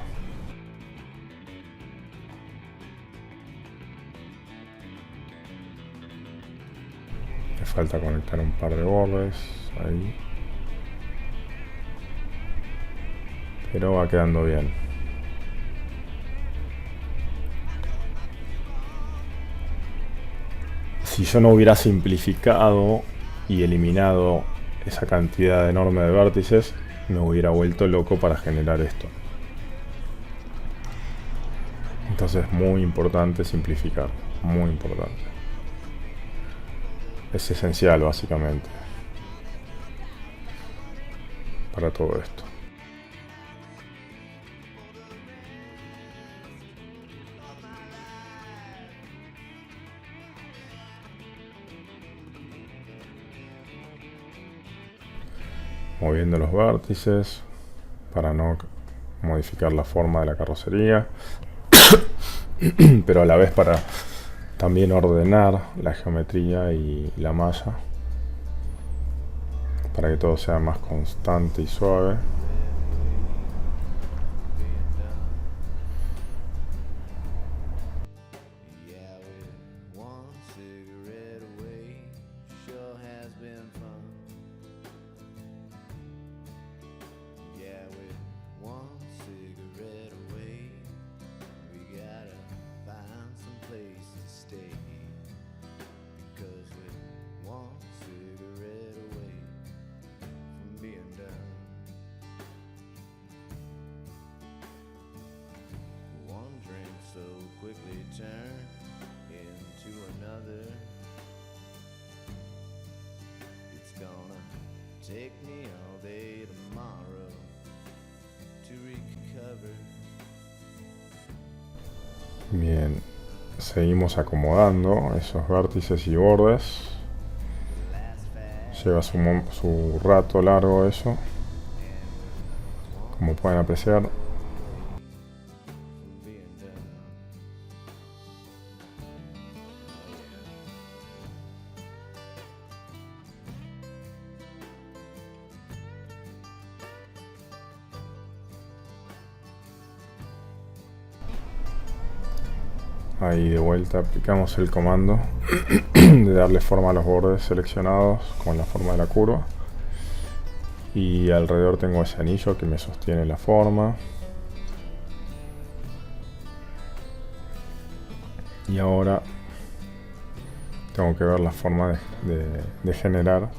Me falta conectar un par de bordes ahí, pero va quedando bien. Si yo no hubiera simplificado y eliminado esa cantidad enorme de vértices, me hubiera vuelto loco para generar esto. Entonces es muy importante simplificar, muy importante. Es esencial básicamente para todo esto. moviendo los vértices para no modificar la forma de la carrocería, pero a la vez para también ordenar la geometría y la malla para que todo sea más constante y suave. Quickly turn into another. It's gonna take me all day tomorrow to recover. Bien, seguimos acomodando esos vértices y bordes. Lleva su rato largo eso, como pueden apreciar. Ahí de vuelta aplicamos el comando de darle forma a los bordes seleccionados con la forma de la curva, y alrededor tengo ese anillo que me sostiene la forma. Y ahora tengo que ver la forma de generar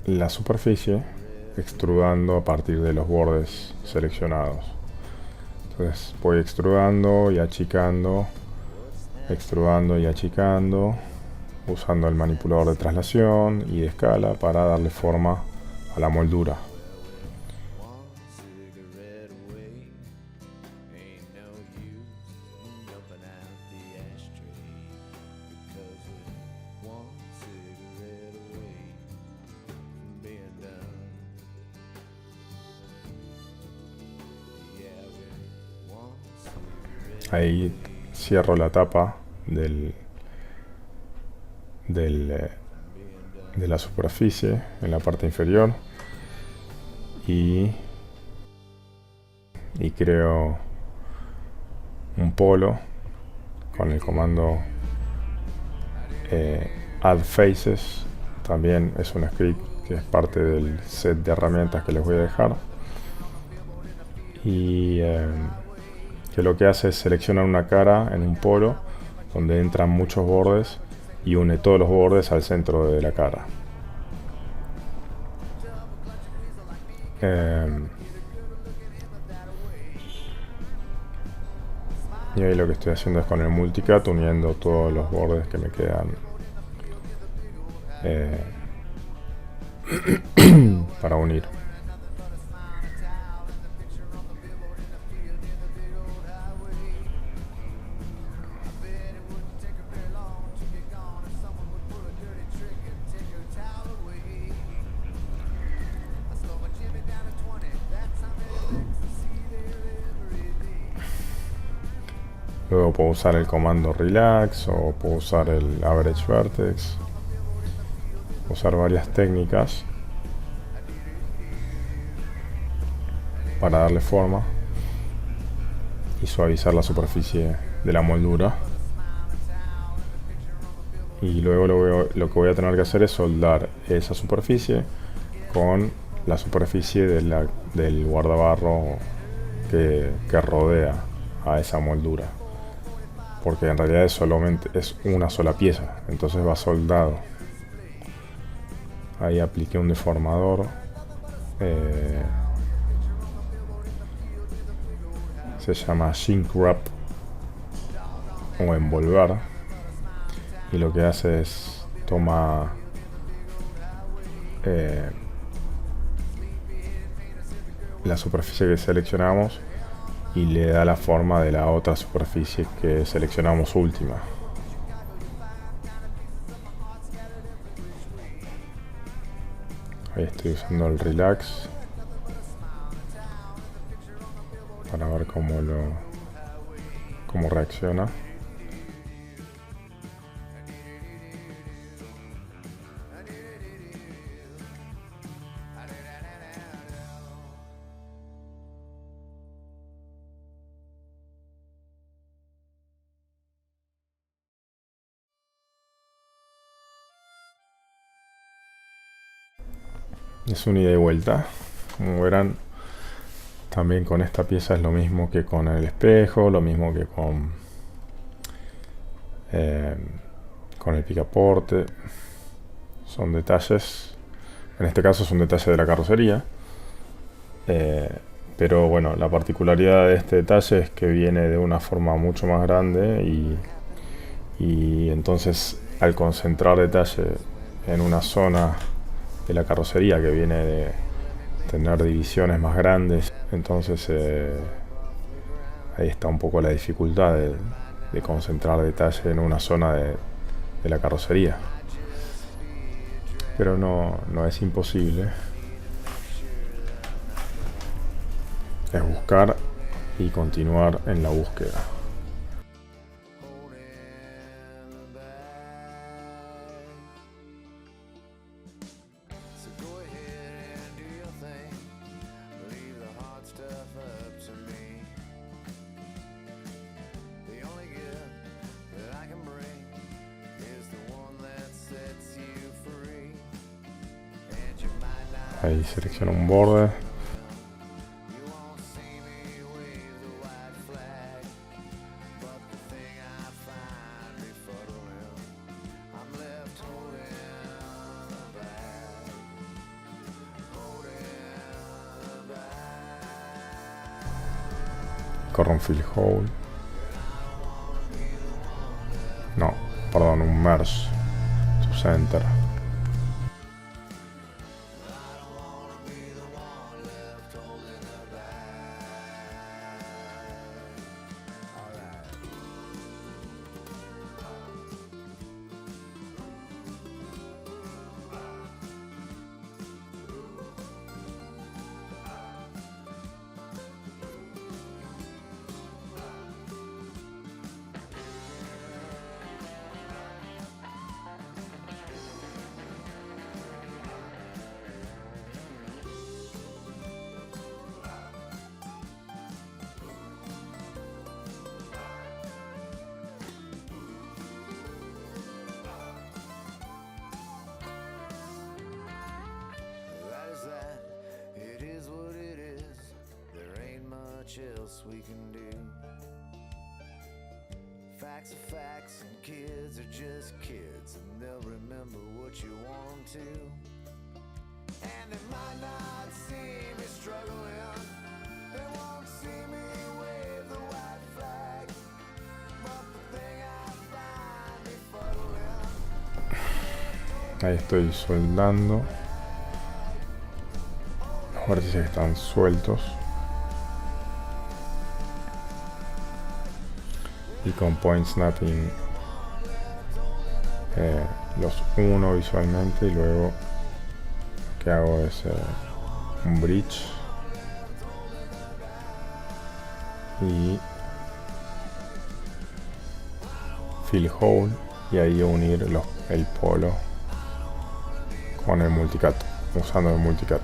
la superficie extrudando a partir de los bordes seleccionados. Entonces voy extrudando y achicando, usando el manipulador de traslación y de escala para darle forma a la moldura. Ahí cierro la tapa de la superficie en la parte inferior y creo un polo con el comando add faces. También es un script que es parte del set de herramientas que les voy a dejar, y que lo que hace es seleccionar una cara en un polo donde entran muchos bordes y une todos los bordes al centro de la cara. Y ahí lo que estoy haciendo es con el multicut uniendo todos los bordes que me quedan para unir. Luego puedo usar el comando relax o puedo usar el average vertex, usar varias técnicas para darle forma y suavizar la superficie de la moldura. Y luego lo que voy a tener que hacer es soldar esa superficie con la superficie del guardabarro que rodea a esa moldura, porque en realidad es una sola pieza, entonces va soldado. Ahí apliqué un deformador, se llama shrink wrap o envolver, y lo que hace es toma la superficie que seleccionamos y le da la forma de la otra superficie que seleccionamos última. Ahí estoy usando el relax para ver cómo reacciona. Es un ida y vuelta. Como verán, también con esta pieza es lo mismo que con el espejo, lo mismo que con el picaporte. Son detalles, en este caso es un detalle de la carrocería, pero bueno, la particularidad de este detalle es que viene de una forma mucho más grande y entonces al concentrar detalle en una zona de la carrocería que viene de tener divisiones más grandes, entonces ahí está un poco la dificultad de concentrar detalle en una zona de la carrocería, pero no es imposible. Es buscar y continuar en la búsqueda. Ahí selecciono un borde. Corro un fill hole. No, perdón, un merge to center. Else we can do. Facts are facts and kids are just kids, and they'll remember what you want to. And they might not see me struggling, they won't see me wave the white flag, but the thing I find befuddling. Ahí estoy soldando los vértices que están sueltos. Y con point snapping los uno visualmente y luego lo que hago es un bridge y fill hole y ahí unir el polo con el multicut, usando el multicut.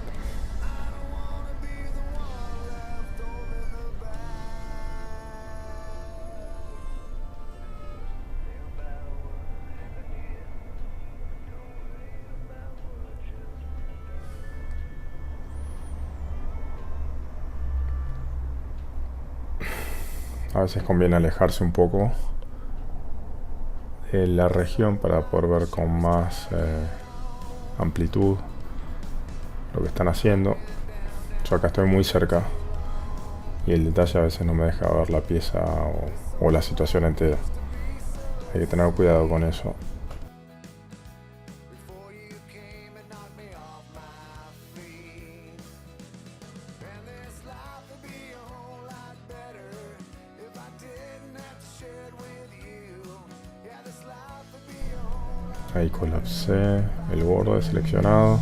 A veces conviene alejarse un poco de la región para poder ver con más amplitud lo que están haciendo. Yo acá estoy muy cerca y el detalle a veces no me deja ver la pieza o la situación entera. Hay que tener cuidado con eso. Ahí colapsé el borde seleccionado.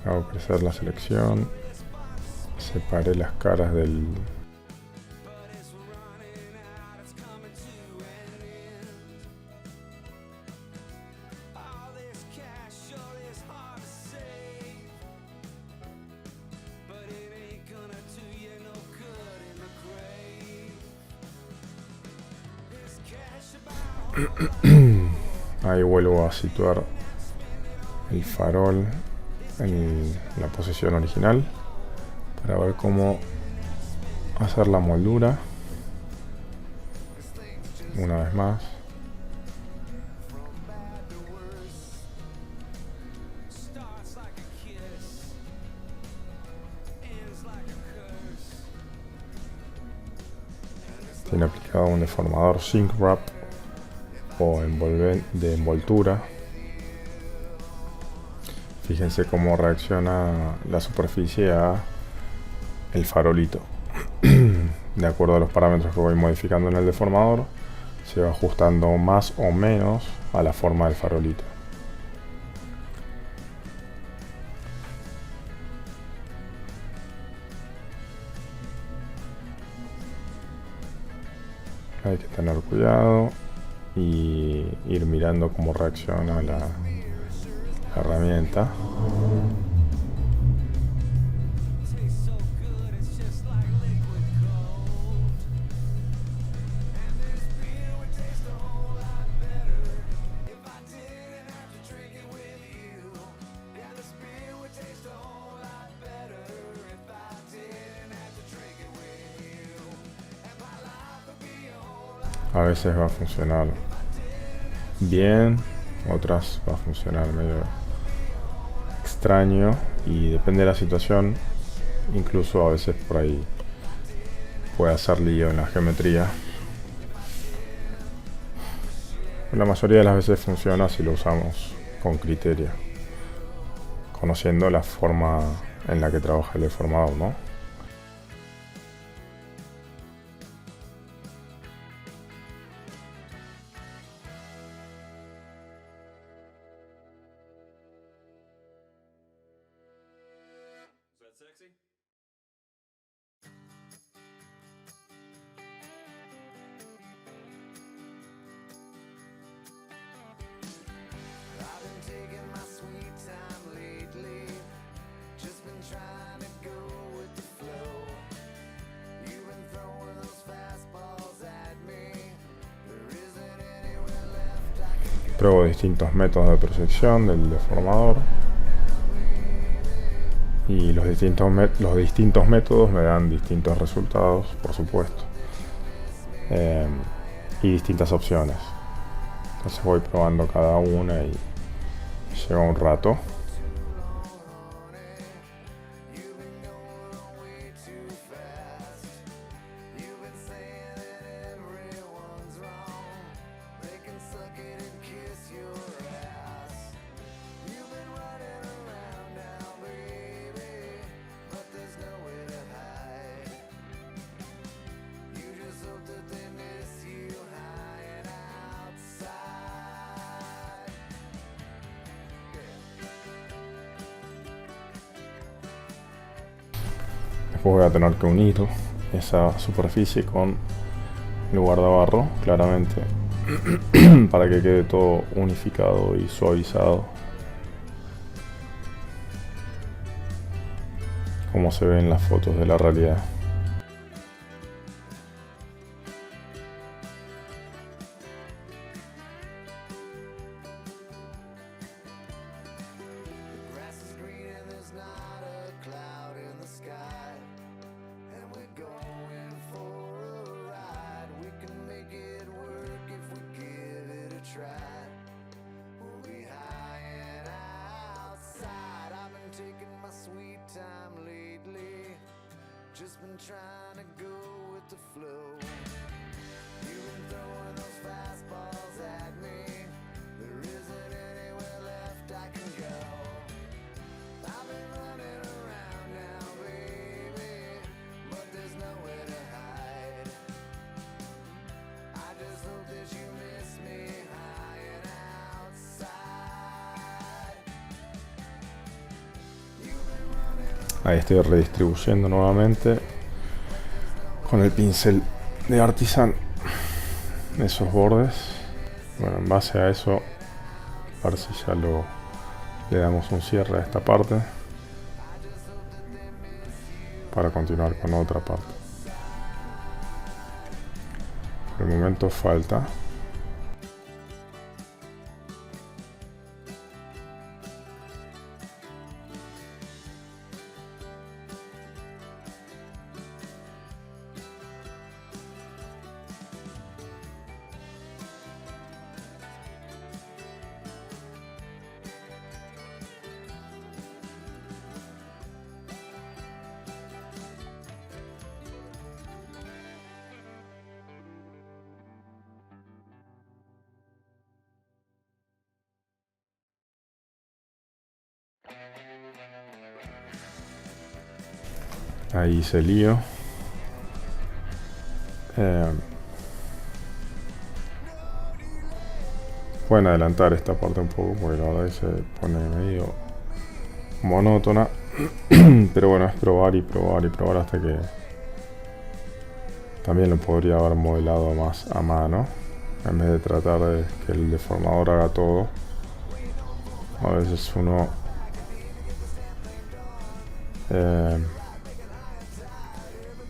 Hago crecer la selección. Separé las caras del... Ahí vuelvo a situar el farol en la posición original para ver cómo hacer la moldura. Una vez más. Tiene aplicado un deformador shrink wrap o de envoltura. Fíjense cómo reacciona la superficie a el farolito. De acuerdo a los parámetros que voy modificando en el deformador, se va ajustando más o menos a la forma del farolito. Hay que tener cuidado y ir mirando cómo reacciona la herramienta. A veces va a funcionar bien, otras va a funcionar medio extraño y depende de la situación. Incluso a veces por ahí puede hacer lío en la geometría. La mayoría de las veces funciona si lo usamos con criterio, conociendo la forma en la que trabaja el deformador, ¿no? Pruebo distintos métodos de proyección del deformador y los distintos métodos me dan distintos resultados, por supuesto, y distintas opciones. Entonces voy probando cada una y lleva un rato. Después voy a tener que unir esa superficie con el guardabarro, claramente, para que quede todo unificado y suavizado, como se ve en las fotos de la realidad. Just been trying to go with the flow. You've been throwing those fastballs at me. There isn't anywhere left I can go. I've been running around now, baby, but there's nowhere to hide. I just hope that you miss me high and outside. You've Ahí estoy redistribuyendo nuevamente con el pincel de Artisan esos bordes. Bueno, en base a eso, a ver si ya le damos un cierre a esta parte para continuar con otra parte. Por el momento falta. Ahí hice lío. Pueden adelantar esta parte un poco porque la verdad que se pone medio monótona. Pero bueno, es probar y probar y probar hasta que también lo podría haber modelado más a mano en vez de tratar de que el deformador haga todo. A veces uno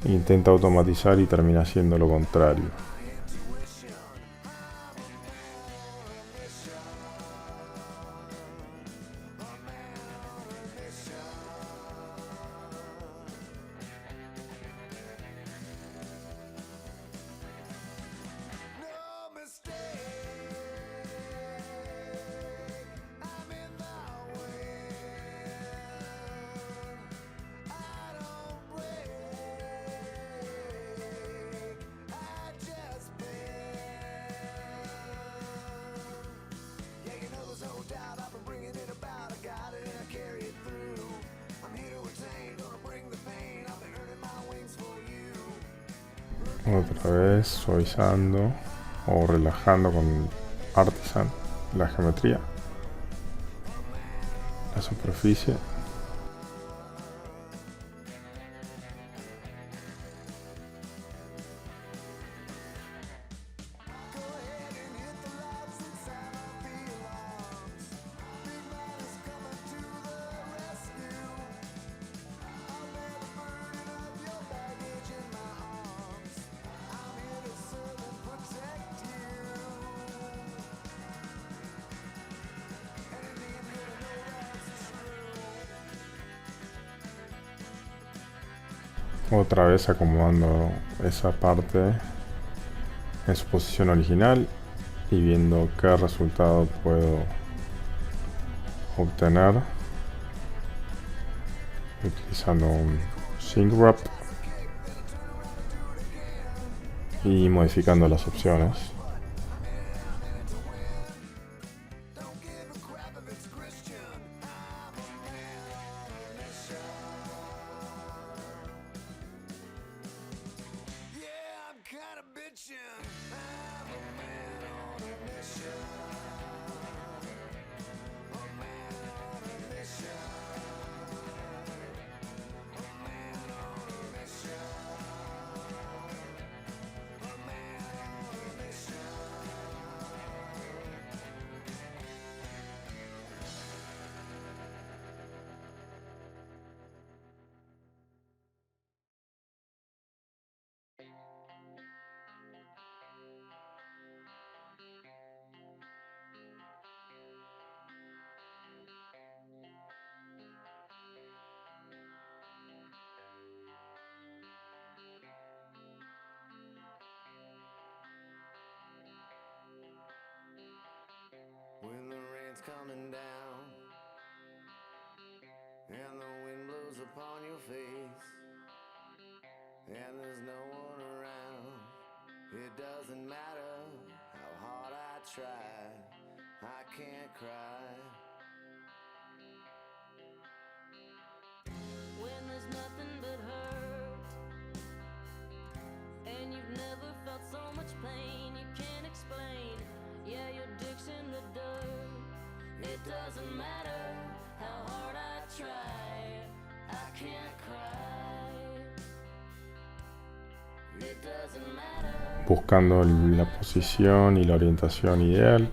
intenta automatizar y termina haciendo lo contrario. Otra vez suavizando o relajando con Artisan la geometría, la superficie. Otra vez acomodando esa parte en su posición original y viendo qué resultado puedo obtener utilizando un shrink wrap y modificando las opciones. When the rain's coming down and the wind blows upon your face and there's no one around, it doesn't matter how hard I try, I can't cry. When there's nothing but hurt and you've never felt so much pain you can't explain. Yeah, your dick's in the dirt. It doesn't matter how hard I try, I can't buscando la posición y la orientación ideal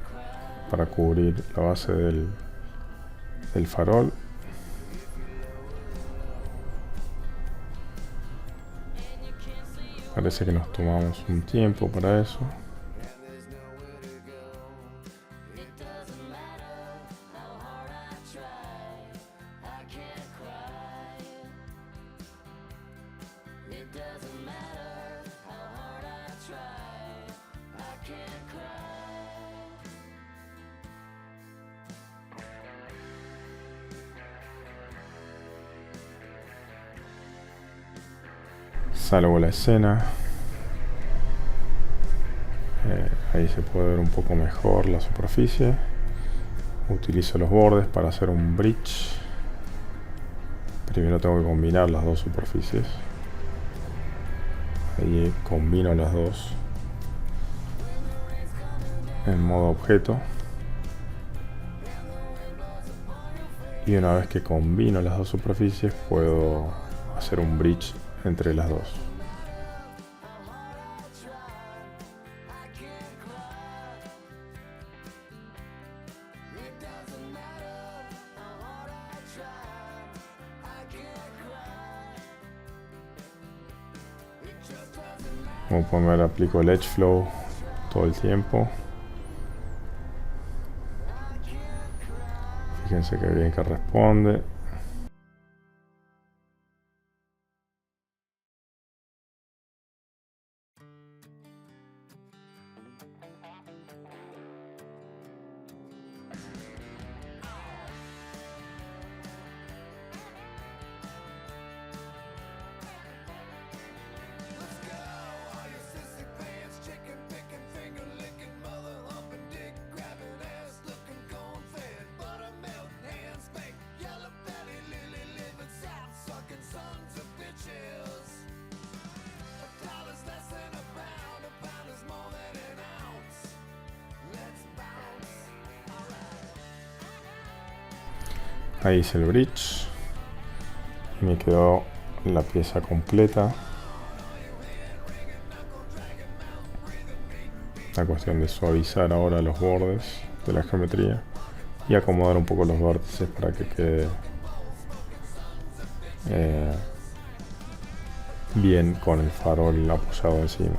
para cubrir la base del farol. Parece que nos tomamos un tiempo para eso. Salgo la escena. Ahí se puede ver un poco mejor la superficie. Utilizo los bordes para hacer un bridge. Primero tengo que combinar las dos superficies. Ahí combino las dos en modo objeto. Y una vez que combino las dos superficies puedo hacer un bridge entre las dos. Como pueden ver, aplico el Edge Flow todo el tiempo. Fíjense que bien que responde. Ahí hice el bridge y me quedó la pieza completa. La cuestión de suavizar ahora los bordes de la geometría y acomodar un poco los vértices para que quede bien con el farol apoyado encima.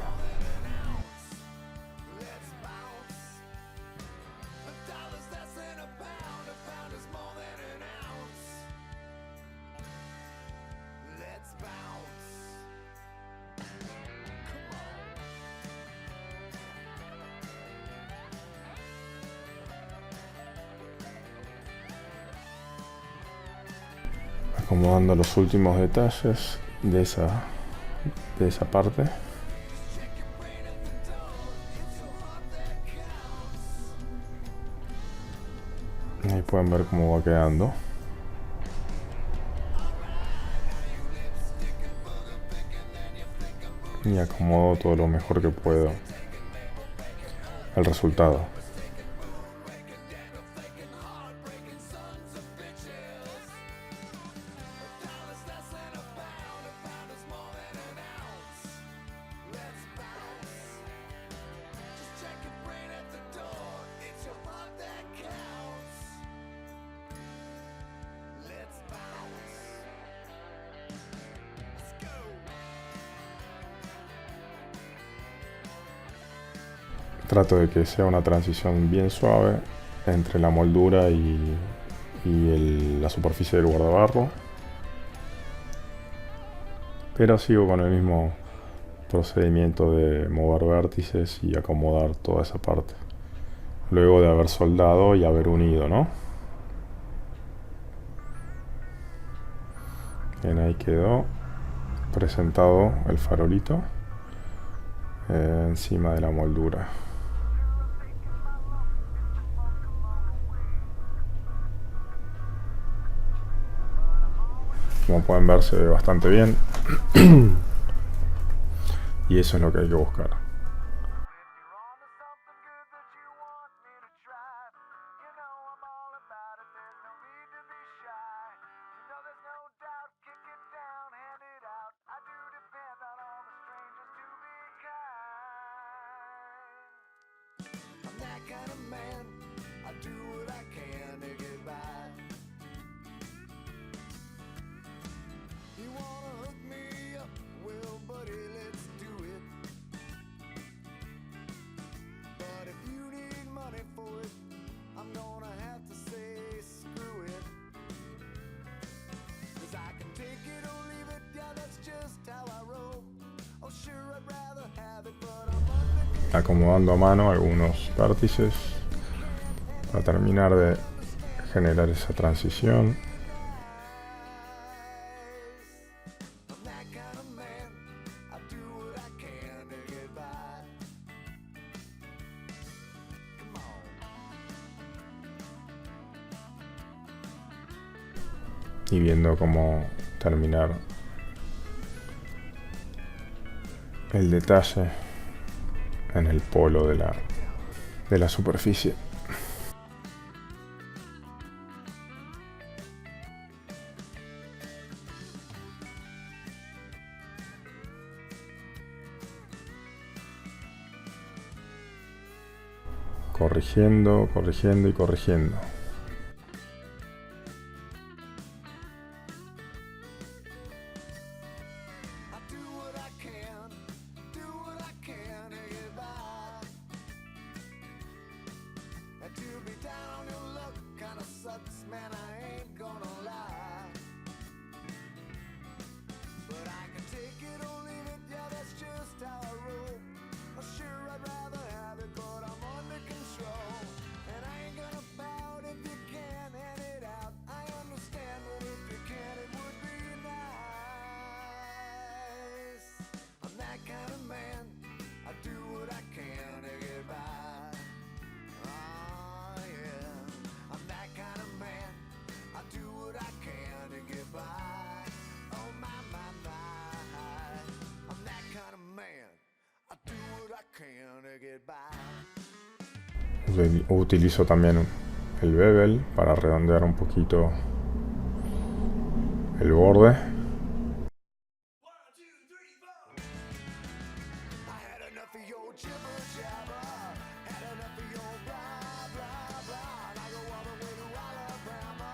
Acomodando los últimos detalles de esa parte. Ahí pueden ver cómo va quedando. Y acomodo todo lo mejor que puedo el resultado. Trato de que sea una transición bien suave entre la moldura y la superficie del guardabarro, pero sigo con el mismo procedimiento de mover vértices y acomodar toda esa parte luego de haber soldado y haber unido, ¿no? Bien, ahí quedó presentado el farolito encima de la moldura. Como pueden ver, se ve bastante bien. Y eso es lo que hay que buscar. acomodando a mano algunos vértices para terminar de generar esa transición. I'm that kind of man. I do what I can to get by. Come on. Y viendo cómo terminar el detalle en el polo de la superficie. Corrigiendo, corrigiendo y corrigiendo. I do what I can to get by. And to be down on your luck kinda sucks, man, I ain't gonna lie. But I can take it or leave it, yeah, that's just how I roll. Sure, I'd rather have it, but I'm under control. And I ain't gonna pout if you can't hand it out. I understand, but if you can, it would be nice. I'm that kind of man. I do what I can to get by. Oh, yeah. I'm that kind of man. I do what I can to get by. Oh, my, my, my. I'm that kind of man. I do what I can to get by. Utilizo también el bevel para redondear un poquito el borde. I had enough of your jibber jabber, had enough of your blah blah blah. And I go all the way to Alabama,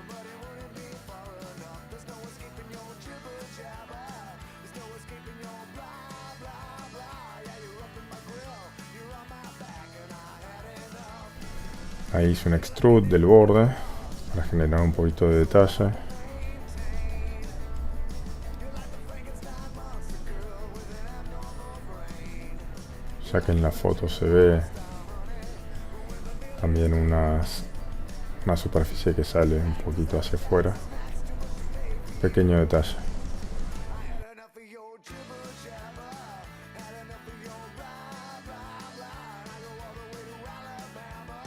but it wouldn't be far enough. There's no escaping your jibber jabber, there's no escaping your blah blah blah. Yeah, you're up in my grill, you're on my back, and I had enough. Ahí hice un extrude del borde para generar un poquito de detalle. Ya que en la foto se ve también una superficie que sale un poquito hacia afuera. Pequeño detalle. Had enough of your jibber jabber, had enough of your blah blah blah. And I go all the way to Alabama,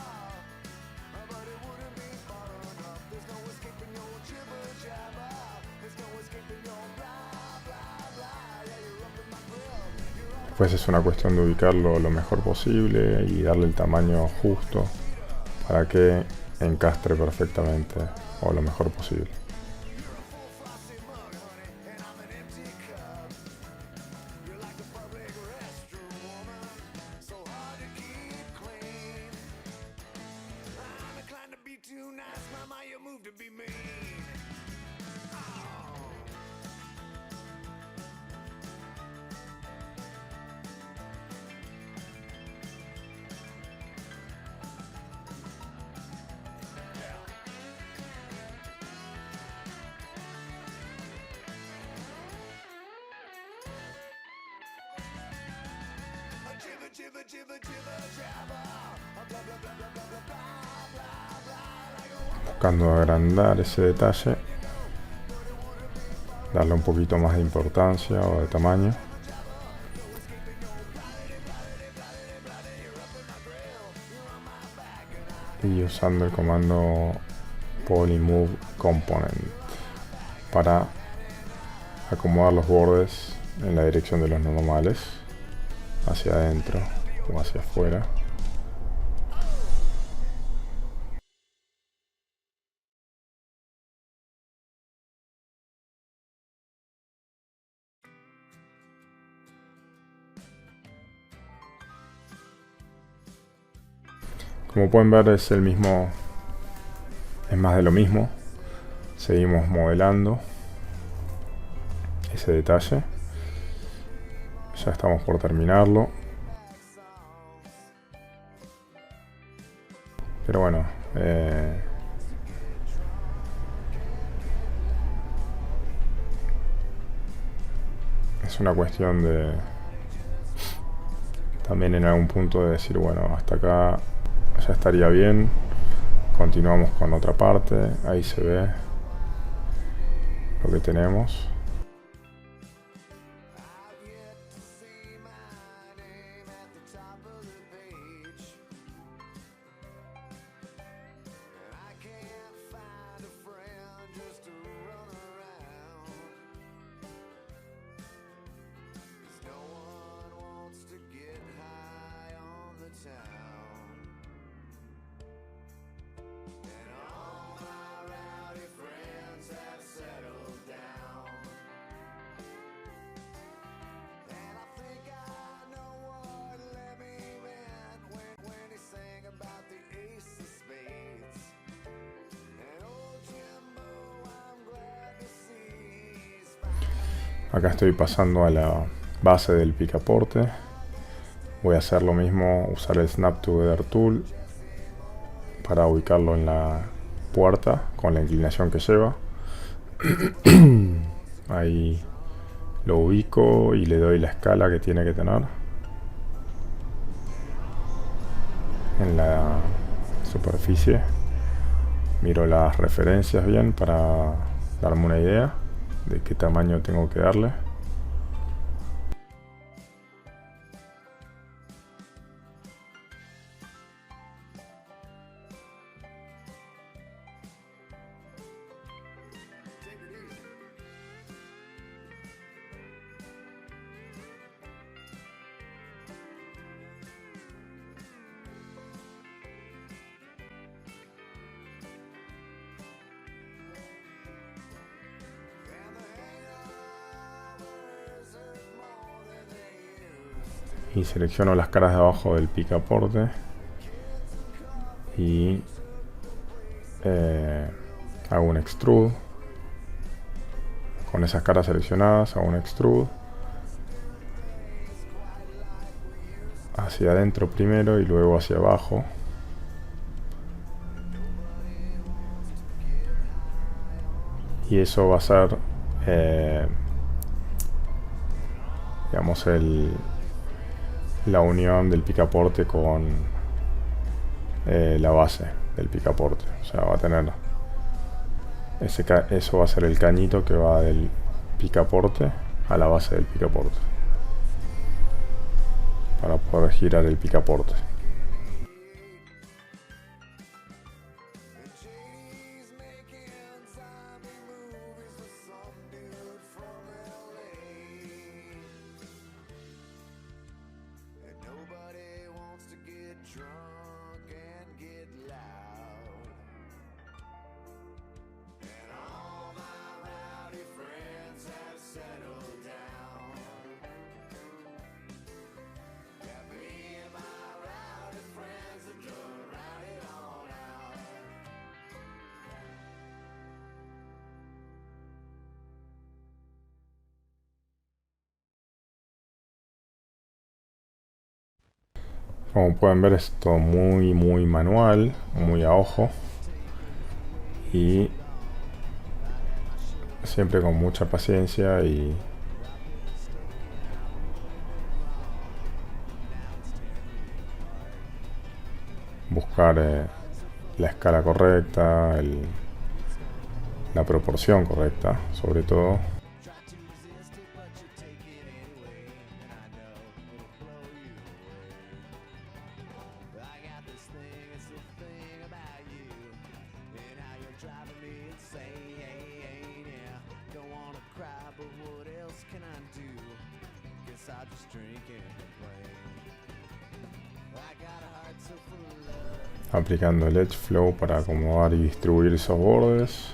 but it wouldn't be far enough. There's no escaping your jibber jabber, there's no escaping your blah blah blah. Yeah, you're up in my grill, you're on. Pues es una cuestión de ubicarlo lo mejor posible y darle el tamaño justo para que encastre perfectamente o lo mejor posible. Frosty mug, honey, and I'm an empty cup. You're like a public restroom woman, so hard to keep clean. I'm inclined to be too nice, mama, you move to be mean. Oh. Jibber, jibber, jibber, jibber, jabber. Blah, blah, blah, blah, blah, blah, blah, blah, blah. Like a Buscando agrandar ese detalle, darle un poquito más de importancia o de tamaño. Y usando el comando polymove component para acomodar los bordes en la dirección de los normales, hacia adentro o hacia afuera. Como pueden ver, es el mismo, es más de lo mismo. Seguimos modelando ese detalle. Ya estamos por terminarlo. Pero bueno, es una cuestión de también en algún punto de decir, bueno, hasta acá ya estaría bien, continuamos con otra parte. Ahí se ve lo que tenemos. Acá estoy pasando a la base del picaporte. Voy a hacer lo mismo, usar el Snap Together Tool para ubicarlo en la puerta con la inclinación que lleva. Ahí lo ubico y le doy la escala que tiene que tener en la superficie. Miro las referencias bien para darme una idea de qué tamaño tengo que darle. Y selecciono las caras de abajo del picaporte y hago un extrude. Con esas caras seleccionadas hago un extrude hacia adentro primero y luego hacia abajo. Y eso va a ser digamos la unión del picaporte con la base del picaporte. O sea, va a tener eso va a ser el cañito que va del picaporte a la base del picaporte para poder girar el picaporte. Como pueden ver, es todo muy manual, muy a ojo y siempre con mucha paciencia y buscar la escala correcta, la proporción correcta, sobre todo. Aplicando el Edge Flow para acomodar y distribuir esos bordes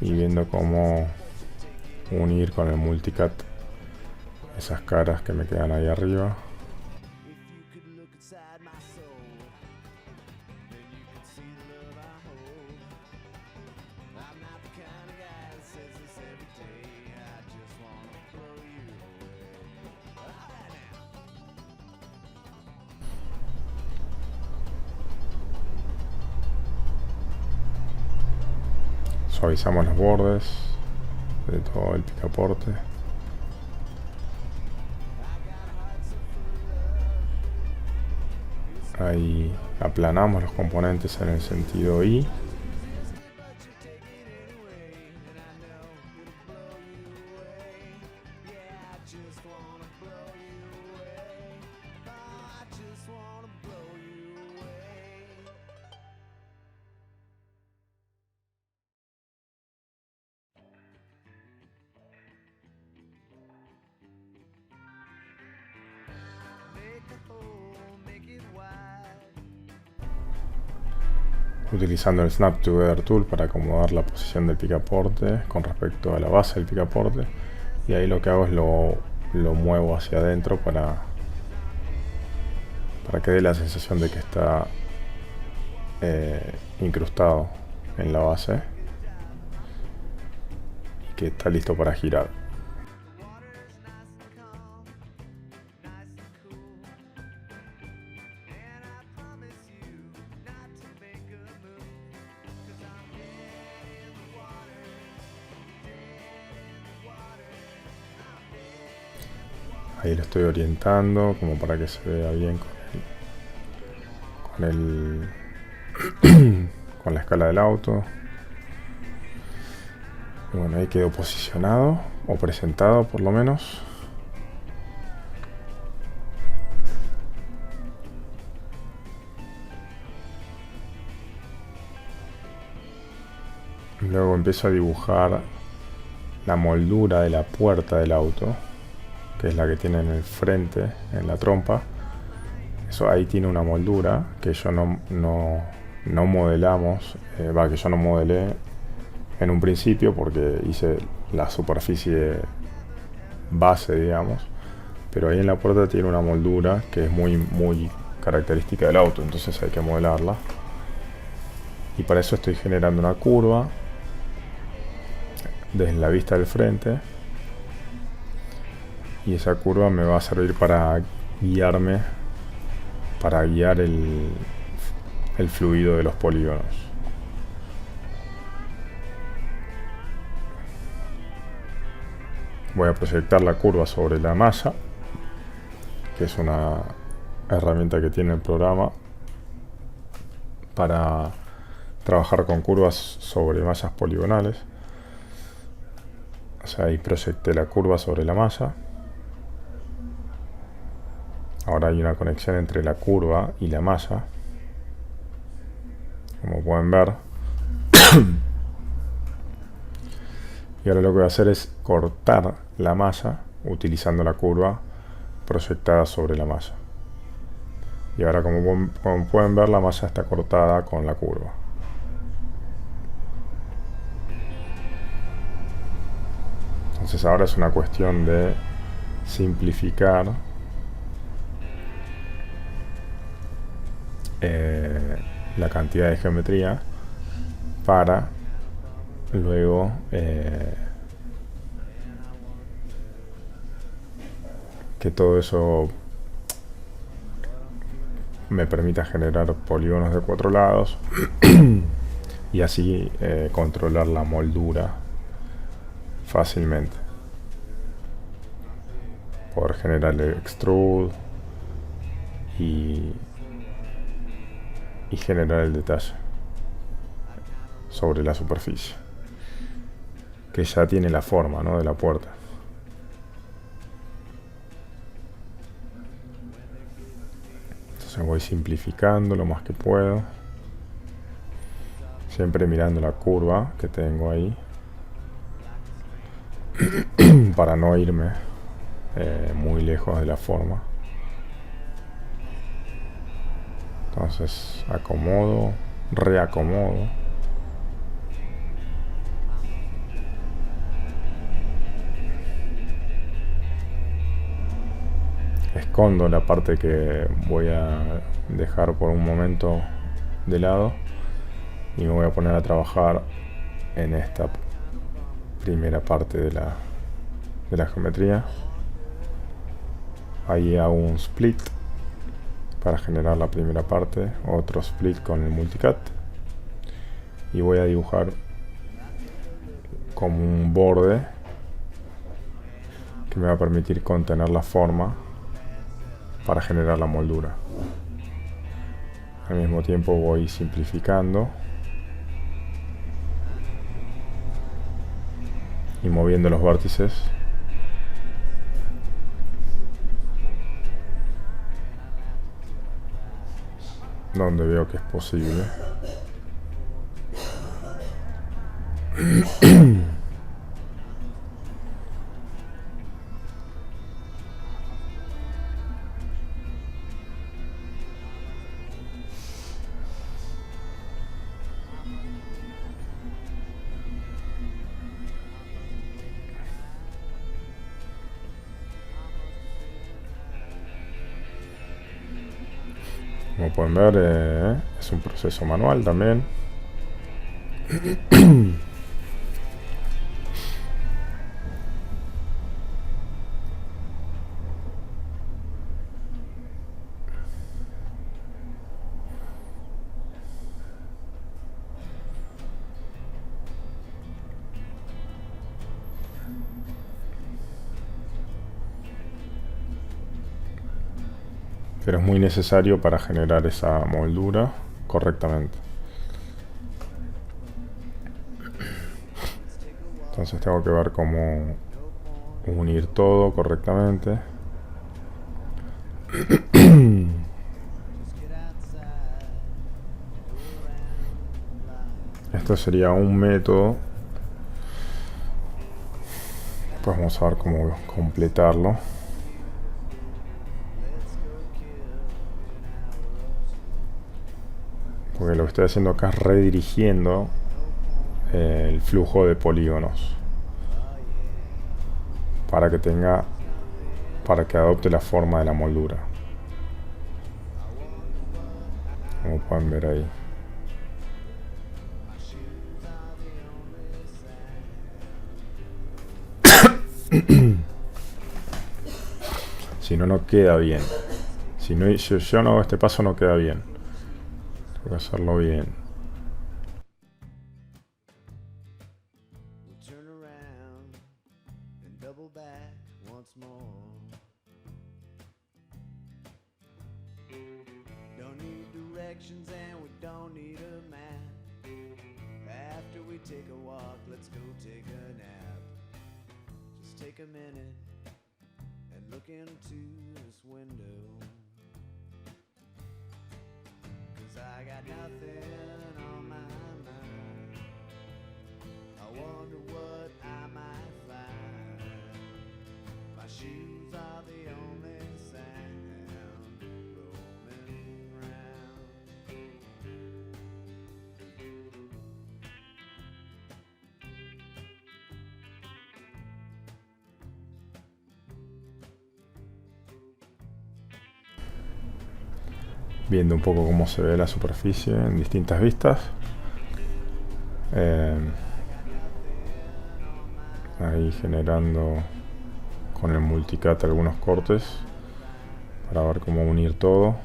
y viendo cómo unir con el Multicut esas caras que me quedan ahí arriba. Suavizamos los bordes de todo el picaporte. Ahí aplanamos los componentes en el sentido Y. Utilizando el Snap Together Tool para acomodar la posición del picaporte con respecto a la base del picaporte, y ahí lo que hago es lo muevo hacia adentro para que dé la sensación de que está incrustado en la base y que está listo para girar. Ahí lo estoy orientando como para que se vea bien con la escala del auto. Y bueno, ahí quedó posicionado o presentado por lo menos. Luego empiezo a dibujar la moldura de la puerta del auto, que es la que tiene en el frente, en la trompa. Eso ahí tiene una moldura que yo no modelamos, que yo no modelé en un principio porque hice la superficie base, digamos, pero ahí en la puerta tiene una moldura que es muy característica del auto, entonces hay que modelarla, y para eso estoy generando una curva desde la vista del frente, y esa curva me va a servir para guiar el fluido de los polígonos. Voy a proyectar la curva sobre la malla, que es una herramienta que tiene el programa para trabajar con curvas sobre mallas poligonales. O sea, ahí proyecté la curva sobre la malla. Ahora hay una conexión entre la curva y la malla, como pueden ver. Y ahora lo que voy a hacer es cortar la malla utilizando la curva proyectada sobre la malla. Y ahora, como pueden ver, la malla está cortada con la curva. Entonces ahora es una cuestión de simplificar la cantidad de geometría para luego que todo eso me permita generar polígonos de 4 lados y así controlar la moldura fácilmente, poder generar el extrude y generar el detalle sobre la superficie que ya tiene la forma, ¿no?, de la puerta. Entonces voy simplificando lo más que puedo, siempre mirando la curva que tengo ahí para no irme muy lejos de la forma. Entonces acomodo, reacomodo. Escondo la parte que voy a dejar por un momento de lado y me voy a poner a trabajar en esta primera parte de la geometría. Ahí hago un split para generar la primera parte, otro split con el multicut, y voy a dibujar como un borde que me va a permitir contener la forma para generar la moldura. Al mismo tiempo voy simplificando y moviendo los vértices donde veo que es posible. Como pueden ver, es un proceso manual también. Pero es muy necesario para generar esa moldura correctamente. Entonces tengo que ver cómo unir todo correctamente. Esto sería un método. Pues vamos a ver cómo completarlo. Porque lo que estoy haciendo acá es redirigiendo el flujo de polígonos para que adopte la forma de la moldura, como pueden ver ahí. Si no, no queda bien. Si yo no hago este paso, no queda bien. Tengo que hacerlo bien. We'll turn around and double back once more. Don't need directions and we don't need a map. After we take a walk, let's go take a nap. Just take a minute and look into this window. 'Cause I got nothing on my mind. I wonder what I might find. My shoes are the only sound roaming round. Viendo un poco cómo se ve la superficie en distintas vistas. Ahí generando con el multicat algunos cortes para ver cómo unir todo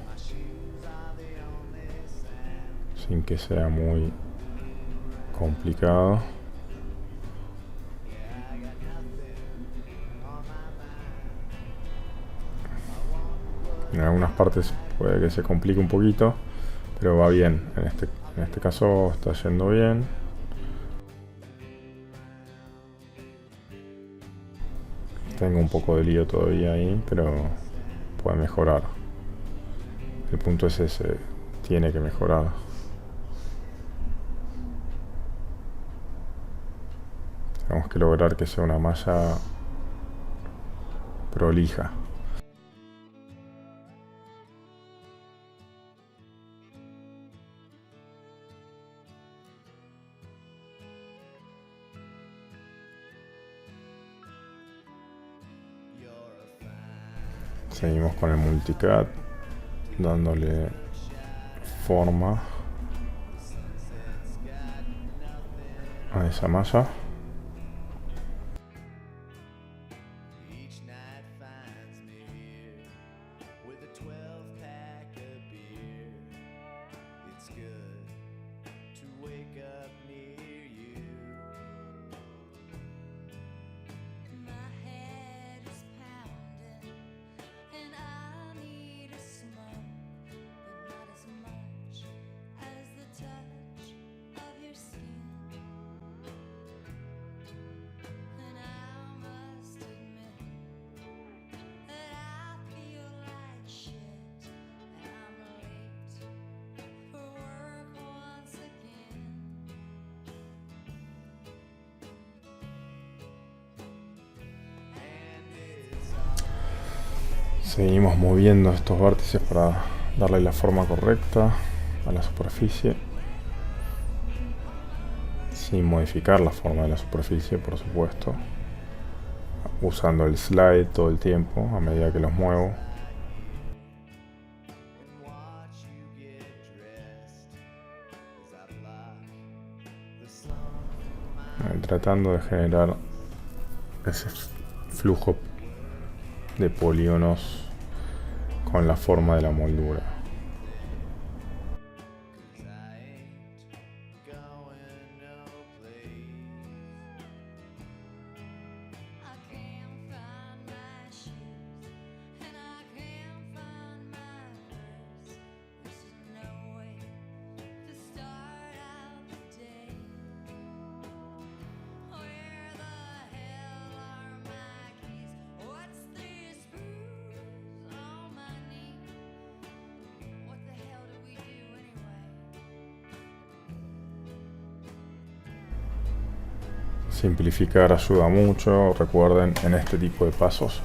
sin que sea muy complicado. En algunas partes puede que se complique un poquito, pero va bien. En este caso está yendo bien. Tengo un poco de lío todavía ahí, pero puede mejorar. El punto es ese, tiene que mejorar. Tenemos que lograr que sea una malla prolija. Seguimos con el multicat, dándole forma a esa malla. Each night finds me here with a 12-pack of beer. It's good to wake up near you. My head is pounding, and I need a smoke, but not as much Seguimos moviendo estos vértices para darle la forma correcta a la superficie, sin modificar la forma de la superficie, por supuesto, usando el slide todo el tiempo a medida que los muevo. Tratando de generar ese flujo de polígonos con la forma de la moldura. Simplificar ayuda mucho, recuerden, en este tipo de pasos.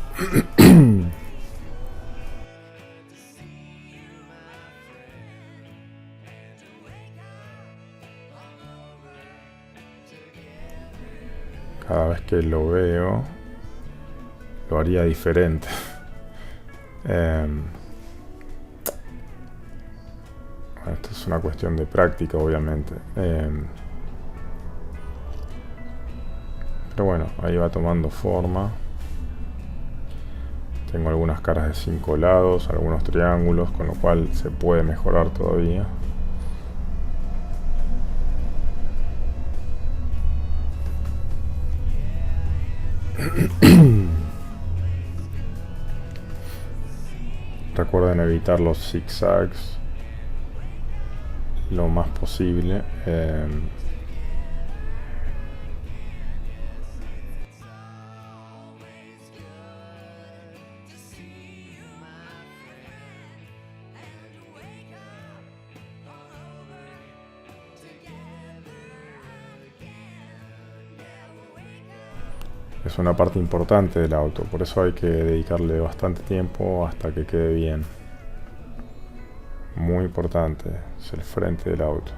Cada vez que lo veo, lo haría diferente. Esto es una cuestión de práctica, obviamente. Pero bueno, ahí va tomando forma. Tengo algunas caras de 5 lados, algunos triángulos, con lo cual se puede mejorar todavía. Recuerden evitar los zigzags lo más posible. Es una parte importante del auto, por eso hay que dedicarle bastante tiempo hasta que quede bien. Muy importante, es el frente del auto.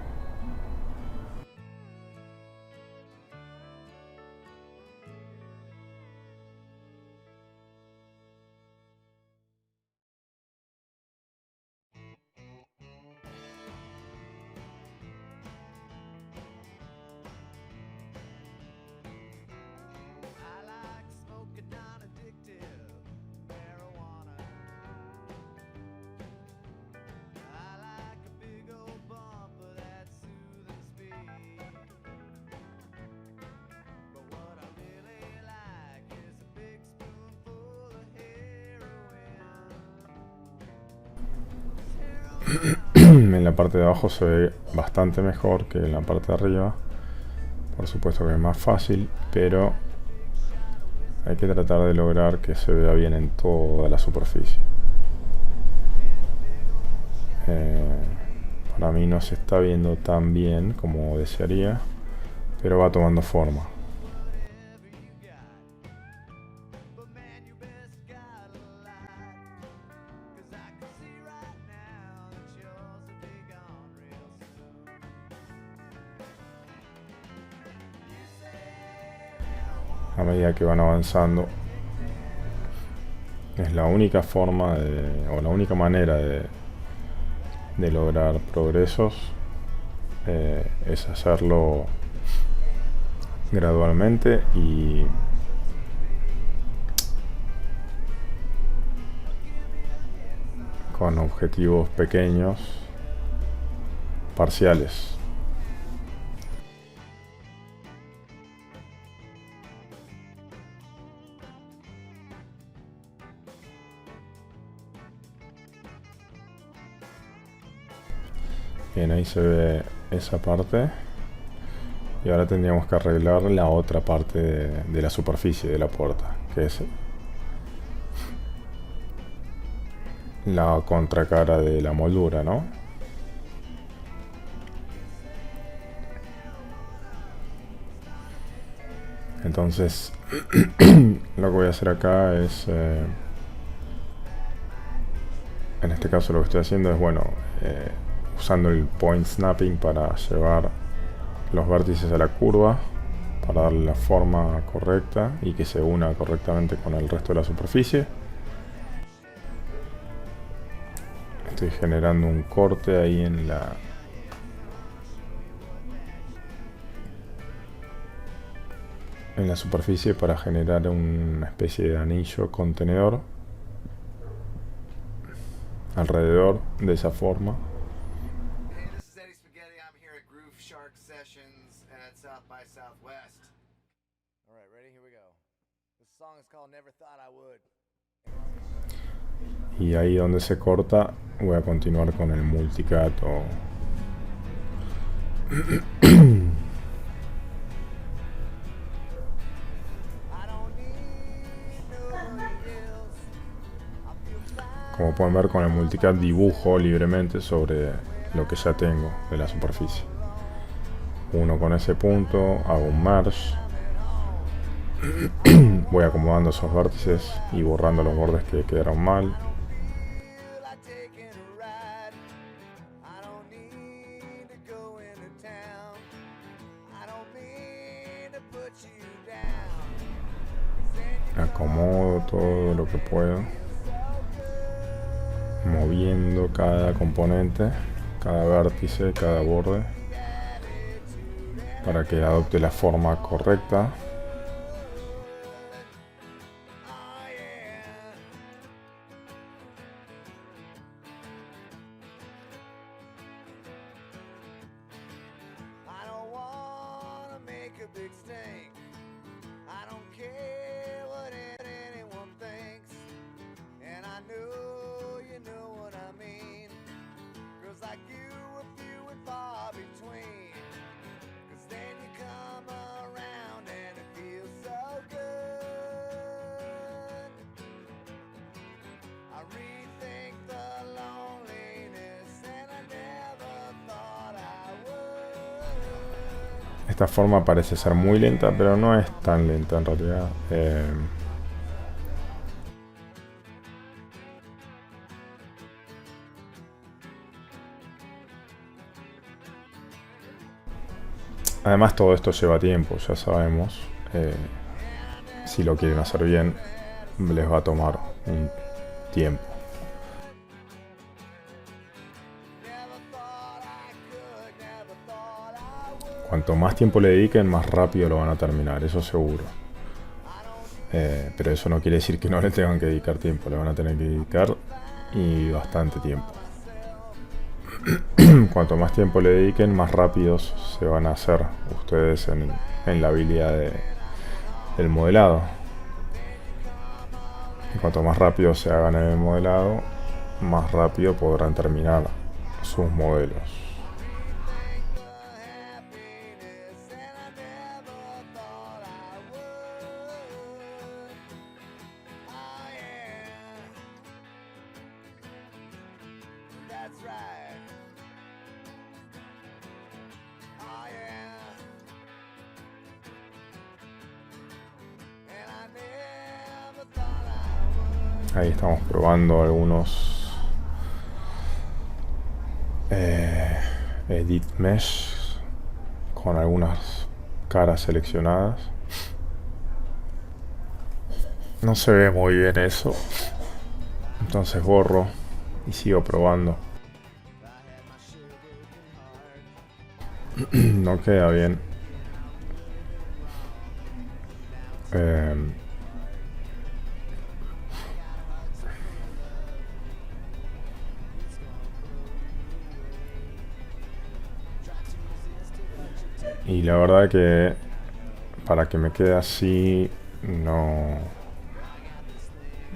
En la parte de abajo se ve bastante mejor que en la parte de arriba. Por supuesto que es más fácil, pero hay que tratar de lograr que se vea bien en toda la superficie. Para mí no se está viendo tan bien como desearía, pero va tomando forma. A medida que van avanzando, es la única forma o la única manera de lograr progresos, es hacerlo gradualmente y con objetivos pequeños, parciales. Bien, ahí se ve esa parte. Y ahora tendríamos que arreglar la otra parte de la superficie de la puerta, que es la contracara de la moldura, ¿no? Entonces, lo que voy a hacer acá es En este caso lo que estoy haciendo es, bueno, usando el point snapping para llevar los vértices a la curva, para darle la forma correcta y que se una correctamente con el resto de la superficie. Estoy generando un corte ahí en la superficie para generar una especie de anillo contenedor alrededor de esa forma. Hey, this is Eddie Spaghetti. I'm here at Groove Shark Sessions at South by Southwest. All right, ready? Here we go. This song is called Never Thought I Would. Y ahí donde se corta voy a continuar con el multicut o como pueden ver, con el multicut dibujo libremente sobre lo que ya tengo de la superficie. Uno con ese punto, hago un merge, voy acomodando esos vértices y borrando los bordes que quedaron mal. Acomodo todo lo que puedo, moviendo cada componente, cada vértice, cada borde, para que adopte la forma correcta. Esta forma parece ser muy lenta, pero no es tan lenta en realidad. Además, todo esto lleva tiempo, ya sabemos. Si lo quieren hacer bien, les va a tomar un tiempo. Cuanto más tiempo le dediquen, más rápido lo van a terminar, eso seguro. Pero eso no quiere decir que no le tengan que dedicar tiempo, le van a tener que dedicar y bastante tiempo. Cuanto más tiempo le dediquen, más rápidos se van a hacer ustedes en la habilidad del modelado. Y cuanto más rápido se hagan en el modelado, más rápido podrán terminar sus modelos. Ahí estamos probando algunos edit mesh con algunas caras seleccionadas. No se ve muy bien eso, entonces borro y sigo probando. No queda bien. Y la verdad que para que me quede así no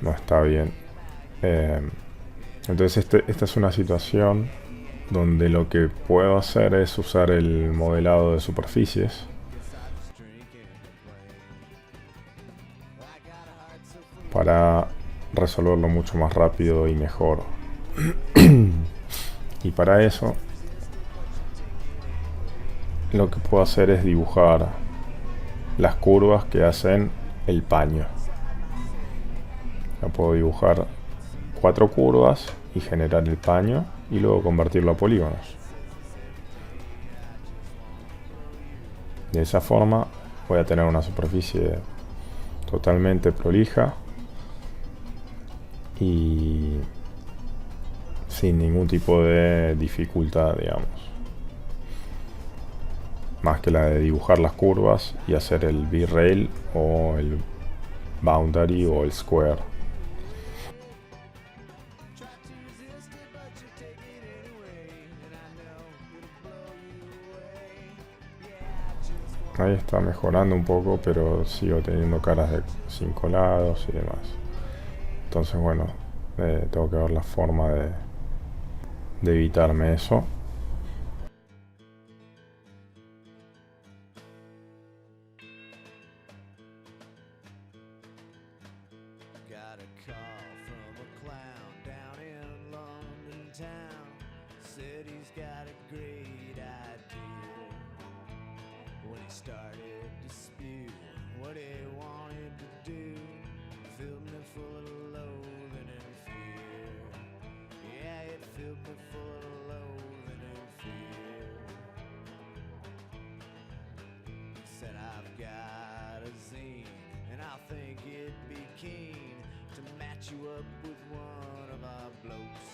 está bien. Entonces esta es una situación donde lo que puedo hacer es usar el modelado de superficies para resolverlo mucho más rápido y mejor. Y para eso lo que puedo hacer es dibujar las curvas que hacen el paño. La puedo dibujar 4 curvas y generar el paño y luego convertirlo a polígonos. De esa forma voy a tener una superficie totalmente prolija y sin ningún tipo de dificultad, digamos, más que la de dibujar las curvas y hacer el V-Rail o el Boundary o el Square. Ahí está mejorando un poco, pero sigo teniendo caras de 5 lados y demás. Entonces, bueno, tengo que ver la forma de evitarme eso. Got a call from a clown down in London town. Said he's got a great idea. When he started to spew what he wanted to do, filled me full of loathing and fear. Yeah, it filled me full of loathing and fear. Said I've got a zine and I think it'd be keen to match you up with one of our blokes.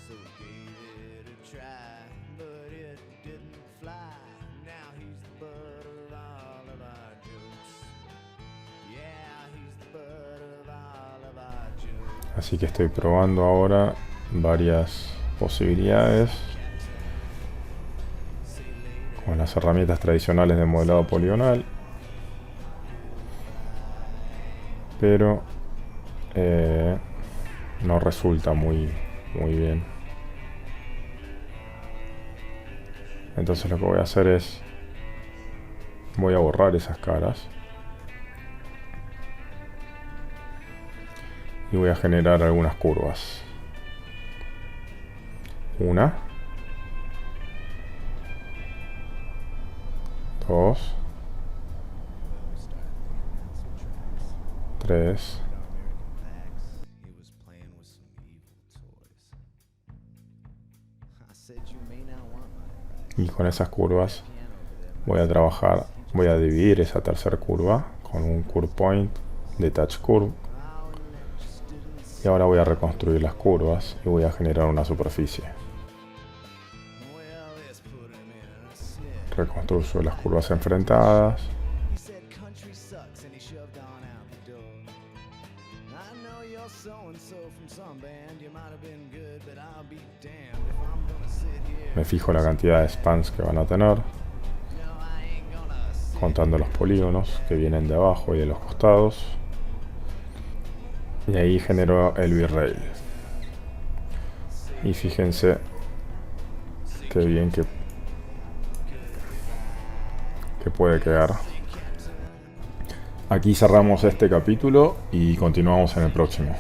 So gave it a try, but it didn't fly. Now he's the butt of all of our jokes. Yeah, he's the butt of all of our jokes. Así que estoy probando ahora varias posibilidades con las herramientas tradicionales de modelado poligonal, pero no resulta muy bien. Entonces lo que voy a hacer es voy a borrar esas caras y voy a generar algunas curvas. Una, 2, 3, He was playing with some evil toys. I said you may not want my advice. y con esas curvas voy a trabajar, voy a dividir esa tercera curva con un curve point de touch curve y ahora voy a reconstruir las curvas y voy a generar una superficie. Well, this put him in a snit. Reconstruyo las curvas enfrentadas. He said country sucks and he shoved on out the door. I know you're so-and-so from some band. You might have been good, but I'll be damned if I'm gonna sit here. Me fijo la cantidad de spans que van a tener, No, I ain't gonna sit. contando los polígonos que vienen de abajo y de los costados. Y ahí genero el V-Rail. Y fíjense qué bien que puede quedar. Aquí cerramos este capítulo y continuamos en el próximo.